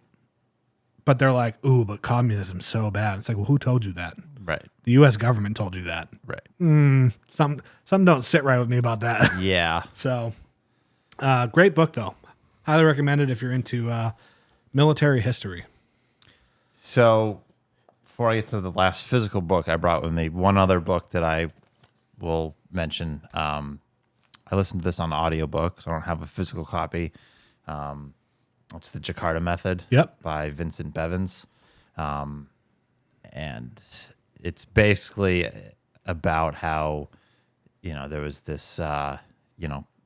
but they're like, ooh, but communism's so bad. It's like, well, who told you that? Right. The US government told you that. Right. Some don't sit right with me about that. Yeah. So, great book though. Highly recommended if you're into military history. So, before I get to the last physical book I brought with me, one other book that I will mention. I listened to this on audiobook, so I don't have a physical copy. It's the Jakarta Method. Yep. By Vincent Bevins. And it's basically about how, there was this,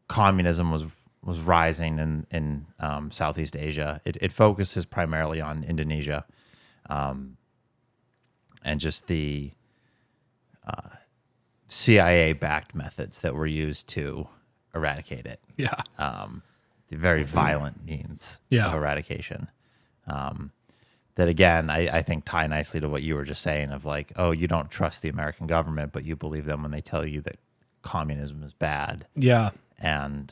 communism was rising in Southeast Asia. It focuses primarily on Indonesia, and just the CIA-backed methods that were used to eradicate it. Yeah. The very violent means Yeah. of eradication. That again, I think tie nicely to what you were just saying of like, oh, you don't trust the American government, but you believe them when they tell you that communism is bad. Yeah. And,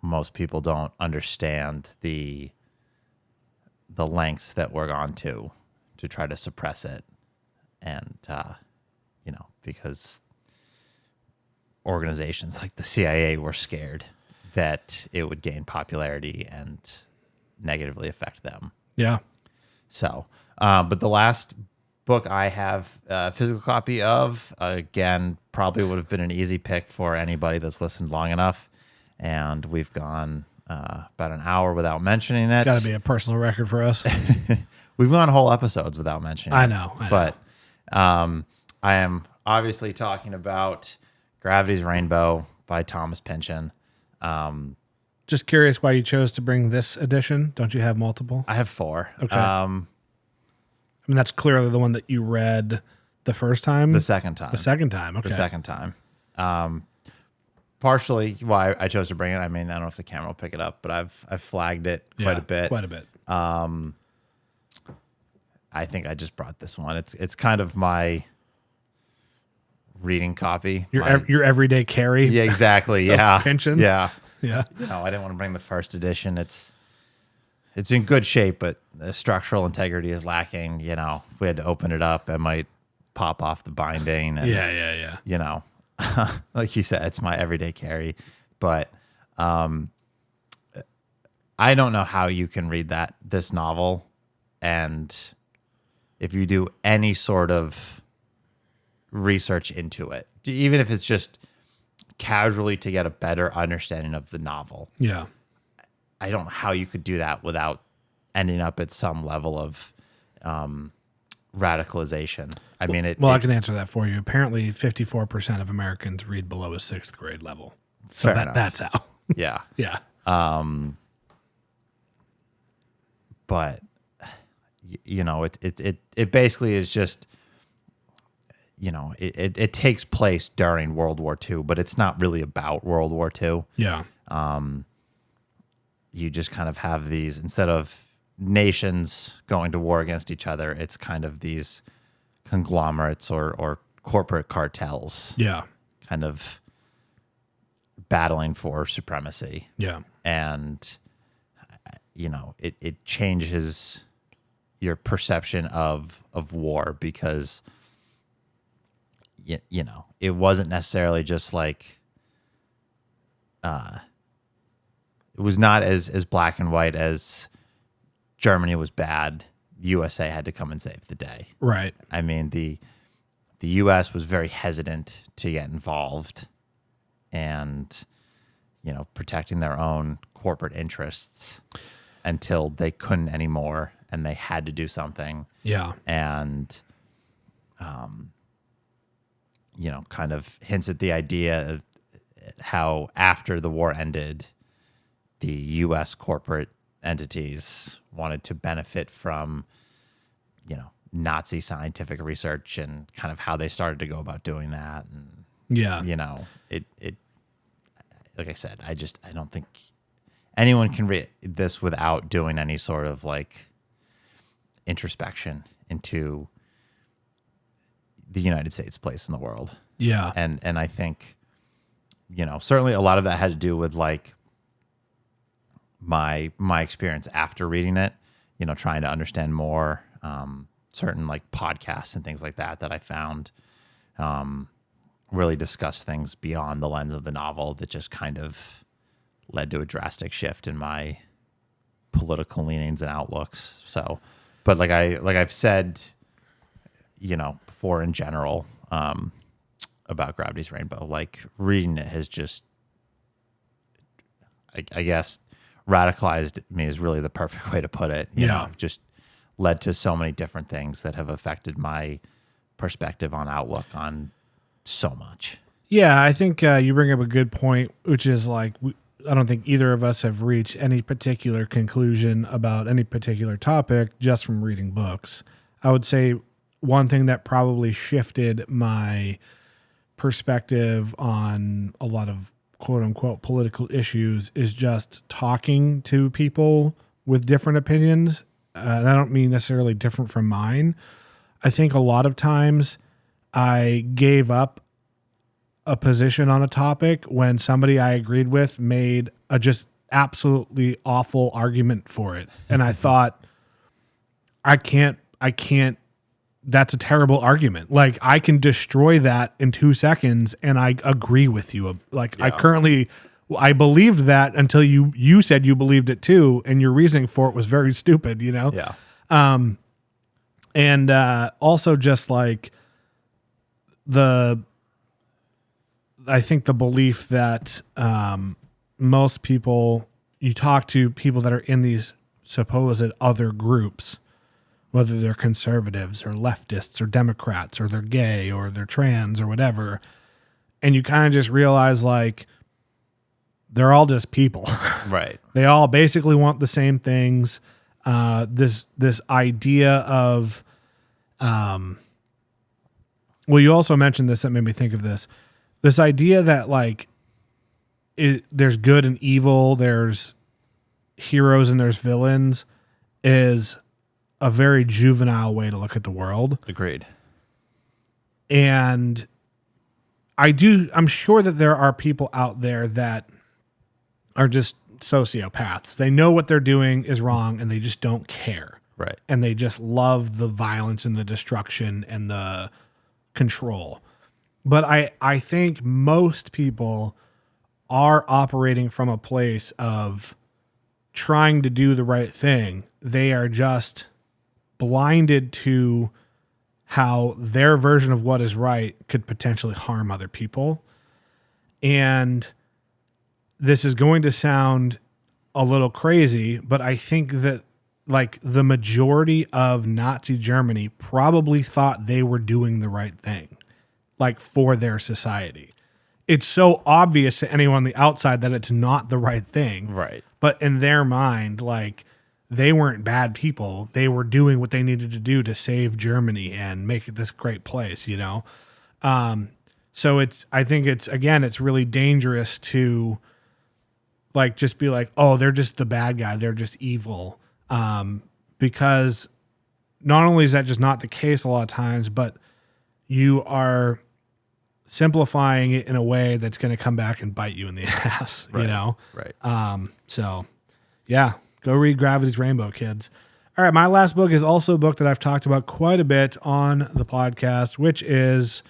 most people don't understand the lengths that we're gone to try to suppress it. And, because organizations like the CIA were scared that it would gain popularity and negatively affect them. Yeah. So, but the last book I have a physical copy of, again, probably would have been an easy pick for anybody that's listened long enough. And we've gone about an hour without mentioning it. It's got to be a personal record for us. We've gone whole episodes without mentioning it. I know. But I am obviously talking about Gravity's Rainbow by Thomas Pynchon. Just curious why you chose to bring this edition. Don't you have multiple? I have 4. Okay. I mean, that's clearly the one that you read the first time. The second time. The second time. Okay. The second time. Partially why I chose to bring it. I mean, I don't know if the camera will pick it up, but I've flagged it quite a bit. Quite a bit. I think I just brought this one. It's kind of my reading copy. Your everyday carry. Yeah, exactly. Yeah. Pynchon. Yeah. Yeah. I didn't want to bring the first edition. It's in good shape, but the structural integrity is lacking. If we had to open it up, it might pop off the binding. And, Yeah. like you said, it's my everyday carry. But I don't know how you can read this novel, and if you do any sort of research into it, even if it's just casually to get a better understanding of the novel. Yeah. I don't know how you could do that without ending up at some level of radicalization. I mean, I can answer that for you. Apparently, 54% of Americans read below a 6th grade level. So Fair enough. That's how. Yeah. Yeah. But it basically is just, it takes place during World War II, but it's not really about World War II. Yeah. You just kind of have these, instead of nations going to war against each other, it's kind of these conglomerates or corporate cartels Yeah. kind of battling for supremacy. Yeah. And, it changes your perception of war because, it wasn't necessarily just like, it was not as black and white as Germany was bad. The USA had to come and save the day. Right. I mean, the U.S. was very hesitant to get involved and, protecting their own corporate interests until they couldn't anymore and they had to do something. Yeah. And, kind of hints at the idea of how after the war ended, the U.S. corporate entities wanted to benefit from, Nazi scientific research and kind of how they started to go about doing that. And, Yeah. it like I said, I don't think anyone can read this without doing any sort of like introspection into the United States' place in the world. Yeah. And I think, certainly a lot of that had to do with like my experience after reading it, trying to understand more, certain like podcasts and things like that I found really discuss things beyond the lens of the novel that just kind of led to a drastic shift in my political leanings and outlooks. So, but like I've said, before in general, about Gravity's Rainbow, like reading it has just, I guess, radicalized me is really the perfect way to put it. You know, just led to so many different things that have affected my perspective on outlook on so much. Yeah, I think you bring up a good point, which is like, I don't think either of us have reached any particular conclusion about any particular topic just from reading books. I would say one thing that probably shifted my perspective on a lot of quote unquote political issues is just talking to people with different opinions. And I don't mean necessarily different from mine. I think a lot of times I gave up a position on a topic when somebody I agreed with made a just absolutely awful argument for it. And I thought, I can't, that's a terrible argument. Like I can destroy that in 2 seconds and I agree with you. Like I believed that until you said you believed it too. And your reasoning for it was very stupid, Yeah. And also just like I think the belief that most people, you talk to people that are in these supposed other groups, whether they're conservatives or leftists or Democrats or they're gay or they're trans or whatever, and you kind of just realize like they're all just people. Right. They all basically want the same things. This idea of, well, you also mentioned this that made me think of this. This idea that like there's good and evil, there's heroes and there's villains, is a very juvenile way to look at the world. Agreed. And I'm sure that there are people out there that are just sociopaths. They know what they're doing is wrong and they just don't care. Right. And they just love the violence and the destruction and the control. But I think most people are operating from a place of trying to do the right thing. They are just blinded to how their version of what is right could potentially harm other people. And this is going to sound a little crazy, but I think that like the majority of Nazi Germany probably thought they were doing the right thing, like for their society. It's so obvious to anyone on the outside that it's not the right thing. Right. But in their mind, like they weren't bad people. They were doing what they needed to do to save Germany and make it this great place, So I think it's really dangerous to like just be like, oh, they're just the bad guy. They're just evil. Because not only is that just not the case a lot of times, but you are simplifying it in a way that's going to come back and bite you in the ass, Right. you know? Right. So yeah, go read Gravity's Rainbow, kids. All right. My last book is also a book that I've talked about quite a bit on the podcast, which is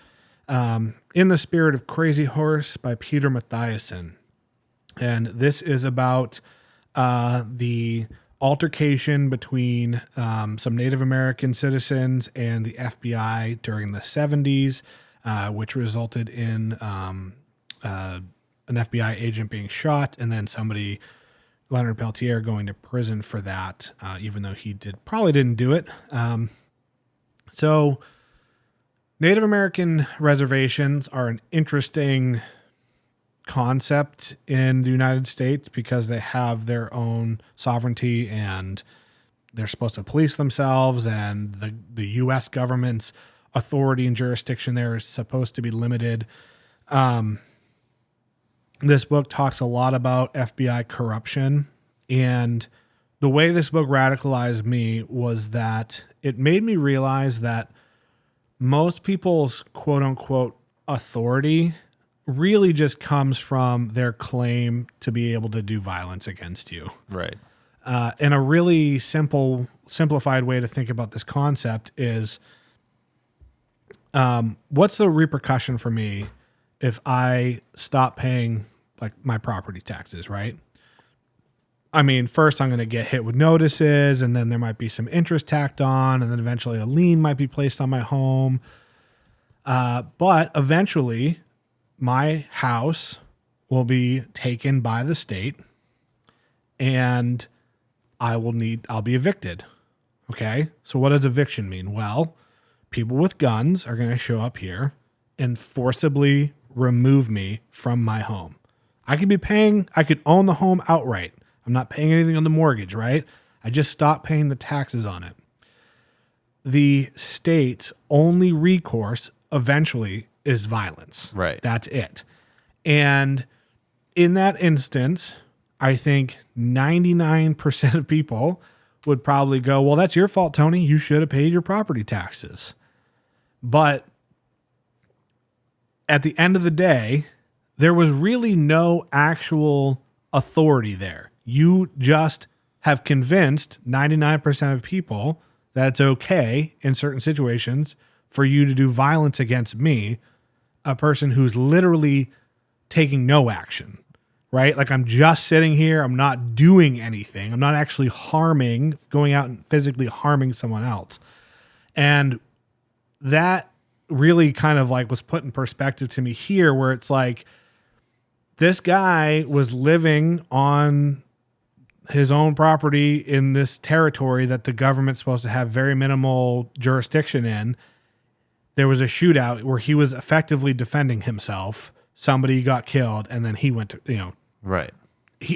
In the Spirit of Crazy Horse by Peter Matthiesson. And this is about the altercation between some Native American citizens and the FBI during the 70s, which resulted in an FBI agent being shot, and then somebody, Leonard Peltier, going to prison for that, even though he probably didn't do it. So Native American reservations are an interesting concept in the United States because they have their own sovereignty and they're supposed to police themselves, and the U.S. government's authority and jurisdiction there is supposed to be limited. This book talks a lot about FBI corruption, and the way this book radicalized me was that it made me realize that most people's quote unquote authority really just comes from their claim to be able to do violence against you. Right. And a really simplified way to think about this concept is, what's the repercussion for me if I stop paying like my property taxes, right? I mean, first I'm going to get hit with notices, and then there might be some interest tacked on, and then eventually a lien might be placed on my home. But eventually my house will be taken by the state, and I'll be evicted. Okay. So what does eviction mean? Well, people with guns are going to show up here and forcibly remove me from my home. I could own the home outright. I'm not paying anything on the mortgage, right? I just stopped paying the taxes on it. The state's only recourse eventually is violence. Right. That's it. And in that instance, I think 99% of people would probably go, well, that's your fault, Tony. You should have paid your property taxes. But at the end of the day, there was really no actual authority there. You just have convinced 99% of people that it's okay in certain situations for you to do violence against me, a person who's literally taking no action, right? Like, I'm just sitting here. I'm not doing anything. I'm not actually going out and physically harming someone else. And that really kind of like was put in perspective to me here, where it's like, this guy was living on his own property in this territory that the government's supposed to have very minimal jurisdiction in. There was a shootout where he was effectively defending himself. Somebody got killed, and then he went to, Right.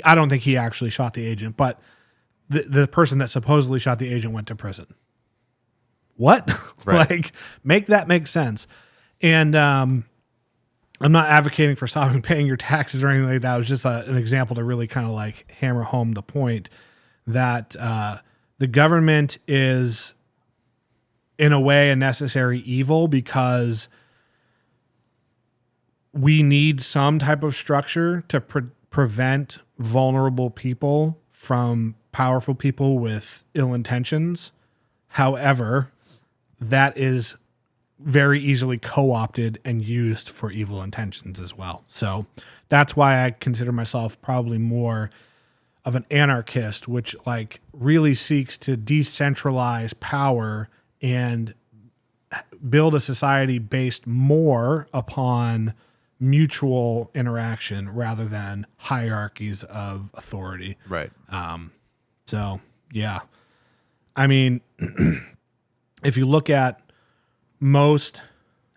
I don't think he actually shot the agent, but the person that supposedly shot the agent went to prison. What? Right. Like, make that make sense. And I'm not advocating for stopping paying your taxes or anything like that. It was just an example to really kind of like hammer home the point that the government is, in a way, a necessary evil, because we need some type of structure to prevent vulnerable people from powerful people with ill intentions. However, that is very easily co-opted and used for evil intentions as well. So that's why I consider myself probably more of an anarchist, which like really seeks to decentralize power and build a society based more upon mutual interaction rather than hierarchies of authority. Right. So yeah, I mean, if you look at most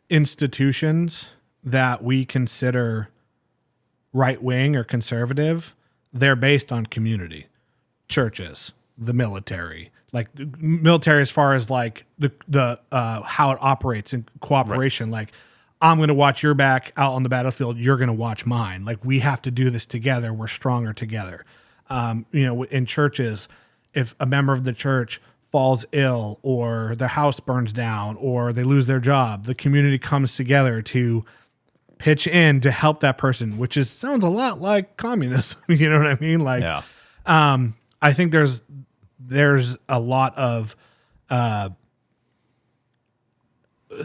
institutions that we consider right-wing or conservative, they're based on community. Churches, the military, like military as far as like the how it operates in cooperation. Right. Like, I'm going to watch your back out on the battlefield. You're going to watch mine. Like, we have to do this together. We're stronger together. In churches, if a member of the church falls ill or their house burns down or they lose their job, the community comes together to pitch in to help that person, which sounds a lot like communism. You know what I mean? Like, Yeah. I think there's a lot of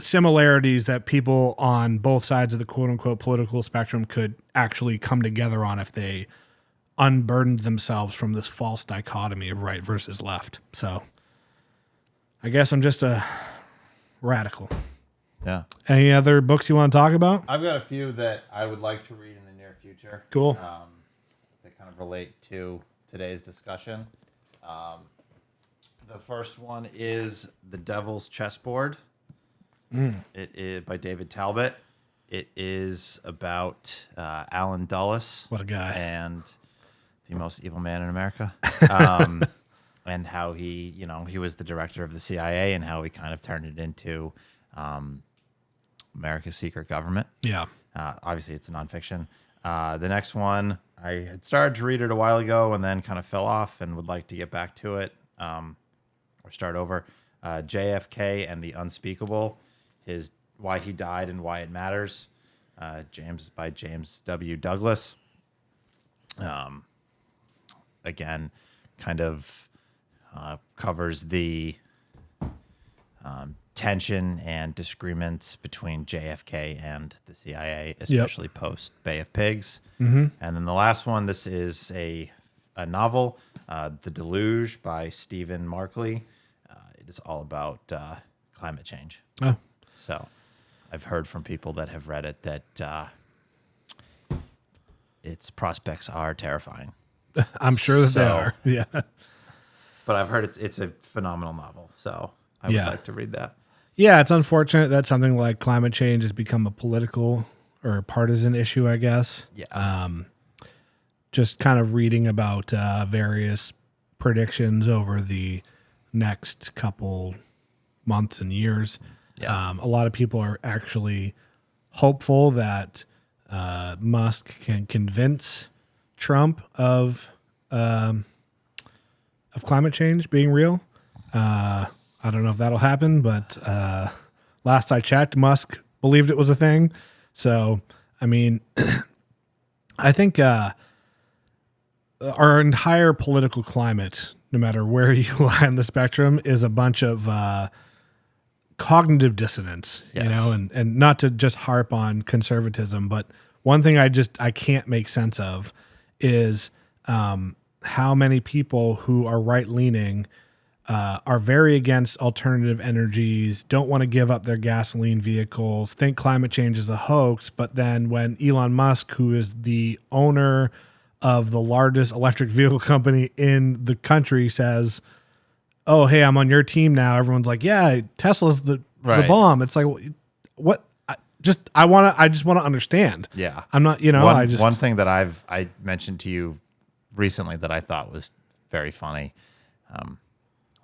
similarities that people on both sides of the quote unquote political spectrum could actually come together on if they unburdened themselves from this false dichotomy of right versus left. So I guess I'm just a radical. Yeah. Any other books you want to talk about? I've got a few that I would like to read in the near future. Cool. That kind of relate to today's discussion. The first one is The Devil's Chessboard. It is by David Talbot. It is about Alan Dulles. What a guy. And the most evil man in America. And how he was the director of the CIA and how he kind of turned it into America's secret government. Yeah. Obviously, it's a nonfiction. The next one, I had started to read it a while ago and then kind of fell off and would like to get back to it or start over. JFK and the Unspeakable, Why He Died and Why It Matters. By James W. Douglas. Again, kind of covers the tension and disagreements between JFK and the CIA, especially post Bay of Pigs. And then the last one, this is a novel, The Deluge by Stephen Markley. It is all about climate change. Oh. So I've heard from people that have read it that its prospects are terrifying. I'm sure that they are. Yeah. But I've heard it's a phenomenal novel, so I would like to read that. Yeah, it's unfortunate that something like climate change has become a political or partisan issue, I guess. Yeah. Just kind of reading about various predictions over the next couple months and years. Yeah. A lot of people are actually hopeful that Musk can convince Trump of climate change being real. I don't know if that'll happen, but last I checked, Musk believed it was a thing. So, I mean, I think our entire political climate, no matter where you lie on the spectrum, is a bunch of cognitive dissonance, Yes. you know, and not to just harp on conservatism, but one thing I can't make sense of is how many people who are right-leaning are very against alternative energies, don't want to give up their gasoline vehicles, think climate change is a hoax, but then when Elon Musk, who is the owner of the largest electric vehicle company in the country, says, oh, hey, I'm on your team now, everyone's like, yeah, Tesla's the bomb. It's like, what? I just want to understand. Yeah. I'm not, one thing that I mentioned to you recently that I thought was very funny,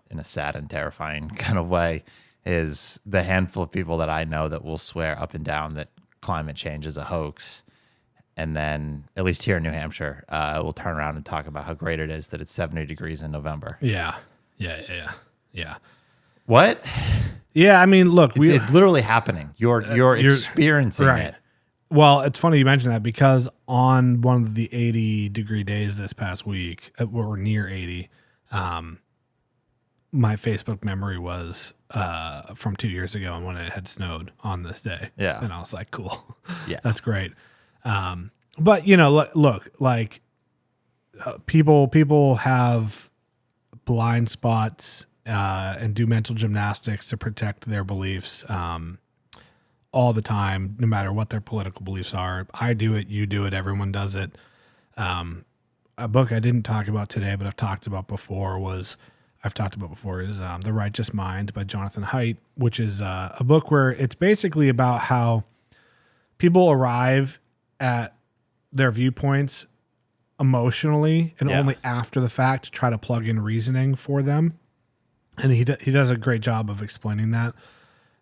in a sad and terrifying kind of way, is the handful of people that I know that will swear up and down that climate change is a hoax. And then, at least here in New Hampshire, we'll turn around and talk about how great it is that it's 70 degrees in November. Yeah. What? Yeah, I mean, look, It's literally happening. You're experiencing it. Well, it's funny you mention that because on one of the 80-degree days this past week, or near 80, my Facebook memory was from 2 years ago and when it had snowed on this day. Yeah. And I was like, cool. Yeah. That's great. But, look, like people have blind spots and do mental gymnastics to protect their beliefs all the time, no matter what their political beliefs are. I do it, you do it, everyone does it. A book I didn't talk about today, but I've talked about before is The Righteous Mind by Jonathan Haidt, which is a book where it's basically about how people arrive at their viewpoints emotionally and only after the fact to try to plug in reasoning for them. And he does a great job of explaining that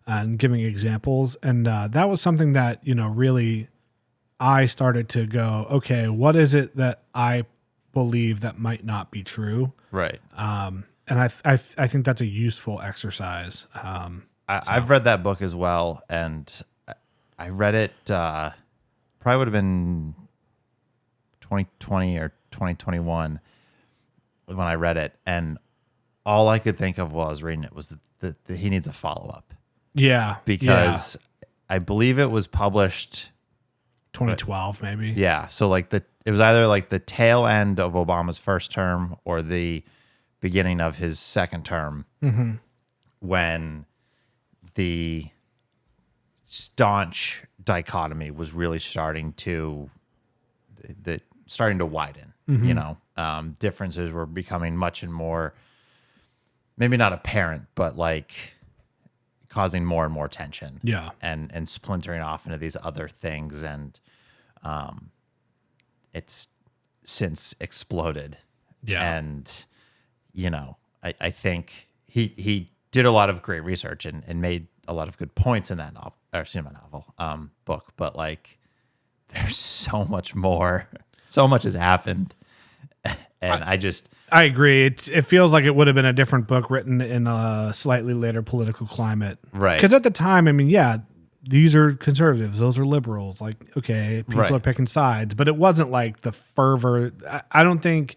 and giving examples. And that was something that, really I started to go, okay, what is it that I believe that might not be true? Right. And I think that's a useful exercise. I've read that book as well, and I read it probably would have been 2020 or 2021 when I read it, and all I could think of while I was reading it was that he needs a follow-up. Yeah. Because I believe it was published 2012 maybe. Yeah, so like it was either like the tail end of Obama's first term or the beginning of his second term, when the staunch dichotomy was really starting to widen. You know, differences were becoming much and more, maybe not apparent, but like causing more and more tension. Yeah. And splintering off into these other things, and it's since exploded. Yeah. And you know, I think he did a lot of great research and made a lot of good points in that book, but like there's so much more. So much has happened. And I agree. It feels like it would have been a different book written in a slightly later political climate. Right. Because at the time, I mean, yeah, these are conservatives, those are liberals. Like, okay, people are picking sides, but it wasn't like the fervor. I don't think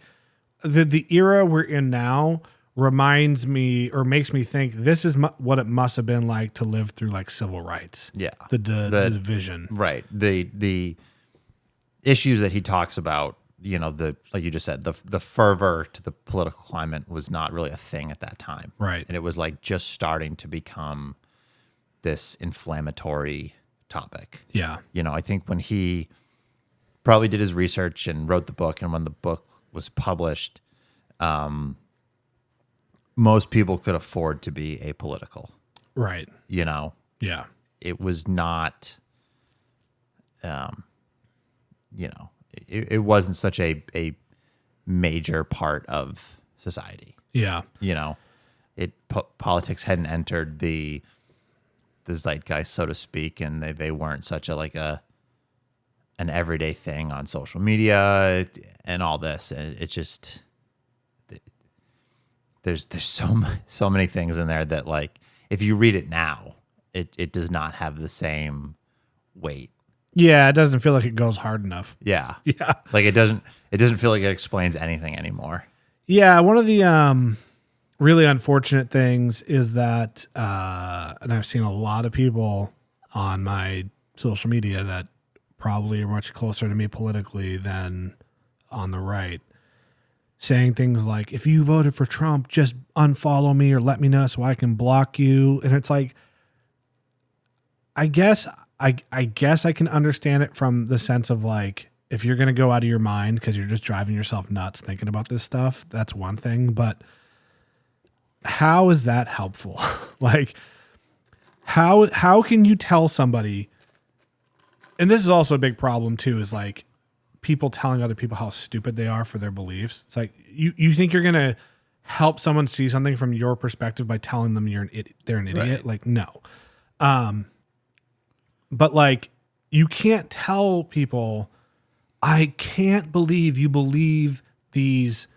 the era we're in now reminds me or makes me think this is what it must have been like to live through like civil rights. Yeah. The division. Right. The issues that he talks about, you know, like you just said, the fervor to the political climate was not really a thing at that time. Right. And it was like just starting to become this inflammatory topic. Yeah. You know, I think when he probably did his research and wrote the book, and when the book was published, most people could afford to be apolitical. Right. You know? Yeah. It was not, you know, it wasn't such a major part of society. Yeah. You know, politics hadn't entered the zeitgeist, so to speak, and they weren't such an everyday thing on social media and all this. And it just, there's so many things in there that, like, if you read it now, it does not have the same weight. Yeah, it doesn't feel like it goes hard enough. Yeah. Yeah. Like it doesn't feel like it explains anything anymore. Yeah, one of the really unfortunate things is that and I've seen a lot of people on my social media that probably are much closer to me politically than on the right, saying things like, if you voted for Trump, just unfollow me or let me know so I can block you. And it's like, I guess I can understand it from the sense of like, if you're going to go out of your mind because you're just driving yourself nuts thinking about this stuff, that's one thing. But how is that helpful? Like, how can you tell somebody? And this is also a big problem too, is like people telling other people how stupid they are for their beliefs. It's like, you think you're going to help someone see something from your perspective by telling them they're an idiot? Right. Like, no. But like, you can't tell people, I can't believe you believe these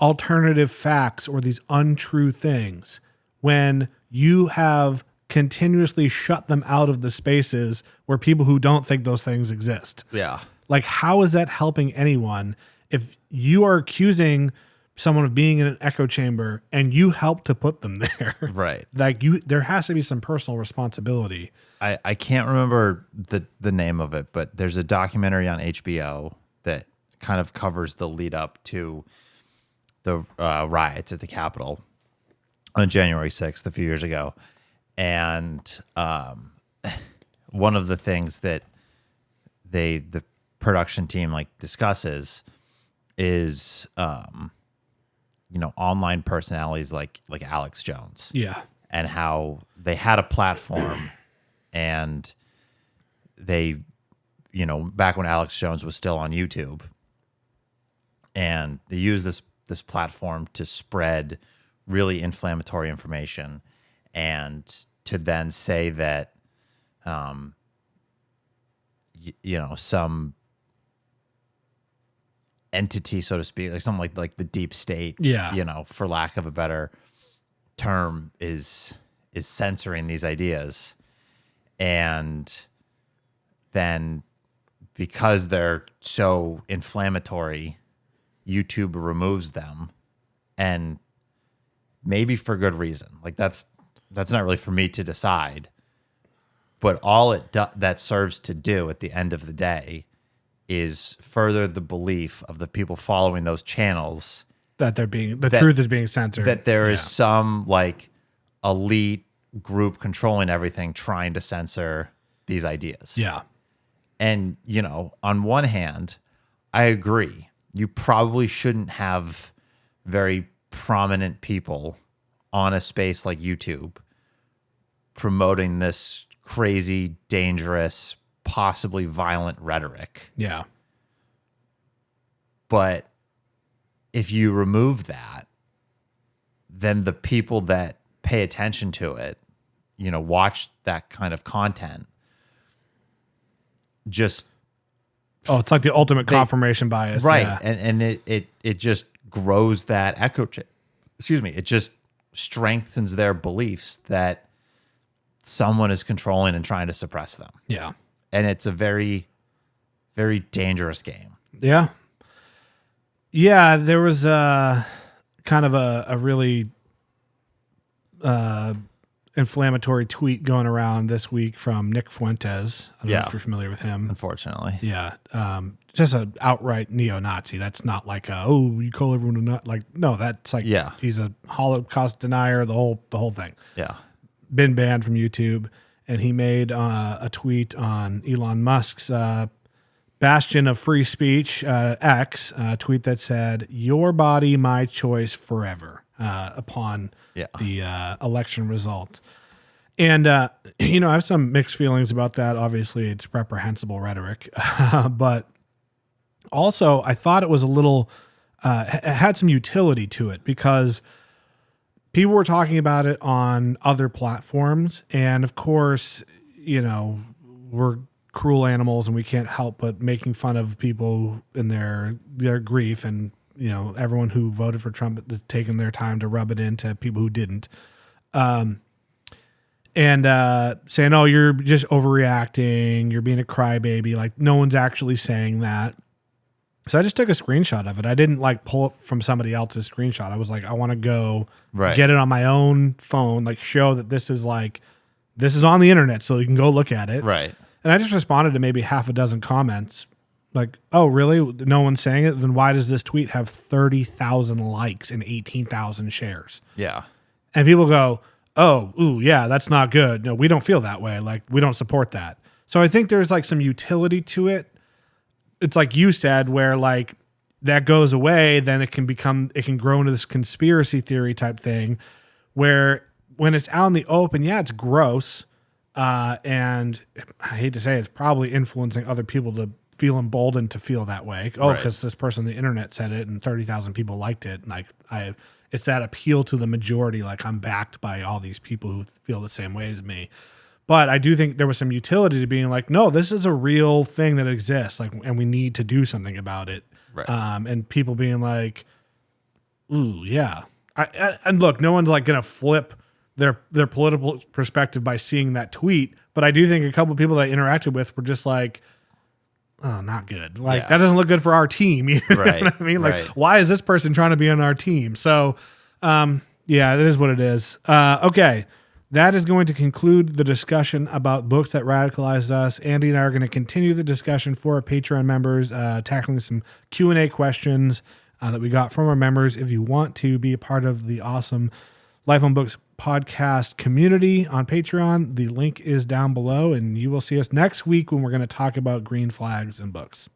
alternative facts or these untrue things when you have continuously shut them out of the spaces where people who don't think those things exist. Yeah. Like, how is that helping anyone if you are accusing someone of being in an echo chamber and you help to put them there? Right. Like, there has to be some personal responsibility. I can't remember the name of it, but there's a documentary on HBO that kind of covers the lead up to the riots at the Capitol on January 6th a few years ago. And one of the things that the production team like discusses is you know, online personalities like Alex Jones. Yeah. And how they had a platform and they, you know, back when Alex Jones was still on YouTube, and they used this platform to spread really inflammatory information and to then say that you know, some entity, so to speak, like something like the deep state, Yeah. you know, for lack of a better term, is censoring these ideas. And then because they're so inflammatory, YouTube removes them, and maybe for good reason. Like that's not really for me to decide, but all that serves to do at the end of the day is further the belief of the people following those channels that truth is being censored. That there is some like elite group controlling everything, trying to censor these ideas. Yeah. And, you know, on one hand, I agree. You probably shouldn't have very prominent people on a space like YouTube promoting this crazy, dangerous, possibly violent rhetoric. Yeah. But if you remove that, then the people that pay attention to it, you know, watch that kind of content, just it's like the ultimate confirmation bias. Right. Yeah. And it just grows that echo excuse me, it just strengthens their beliefs that someone is controlling and trying to suppress them. Yeah. And it's a very, very dangerous game. Yeah. Yeah, there was kind of a really inflammatory tweet going around this week from Nick Fuentes. I don't know if you're familiar with him. Unfortunately. Yeah. Just an outright neo-Nazi. That's not like, you call everyone a nut. Like, no, that's like, he's a Holocaust denier, the whole thing. Yeah. Been banned from YouTube. And he made a tweet on Elon Musk's bastion of free speech, X, a tweet that said, "Your body, my choice forever," upon the election results. And, you know, I have some mixed feelings about that. Obviously, it's reprehensible rhetoric. But also, I thought it was a little, it had some utility to it because people were talking about it on other platforms. And of course, you know, we're cruel animals and we can't help but making fun of people in their grief. And, you know, everyone who voted for Trump has taken their time to rub it into people who didn't. And saying, "Oh, you're just overreacting. You're being a crybaby." Like, no one's actually saying that. So I just took a screenshot of it. I didn't like pull it from somebody else's screenshot. I was like, I want to go get it on my own phone, like show that this is on the internet so you can go look at it. Right. And I just responded to maybe half a dozen comments like, "Oh, really? No one's saying it? Then why does this tweet have 30,000 likes and 18,000 shares?" Yeah. And people go, "Oh, ooh, yeah, that's not good. No, we don't feel that way. Like, we don't support that." So I think there's like some utility to it. It's like you said, where like that goes away, then it can grow into this conspiracy theory type thing where when it's out in the open, it's gross. And I hate to say it's probably influencing other people to feel emboldened to feel that way. Oh, because this person on the internet said it and 30,000 people liked it. And like it's that appeal to the majority. Like, I'm backed by all these people who feel the same way as me. But I do think there was some utility to being like, no, this is a real thing that exists. Like, and we need to do something about it. Right. And people being like, "Ooh, yeah." And look, no one's like going to flip their political perspective by seeing that tweet. But I do think a couple of people that I interacted with were just like, "Oh, not good. Like, that doesn't look good for our team." You know what I mean? Like, why is this person trying to be on our team? So, that is what it is. Okay. That is going to conclude the discussion about books that radicalized us. Andy and I are going to continue the discussion for our Patreon members, tackling some Q&A questions that we got from our members. If you want to be a part of the awesome Life on Books podcast community on Patreon, the link is down below, and you will see us next week when we're going to talk about green flags and books.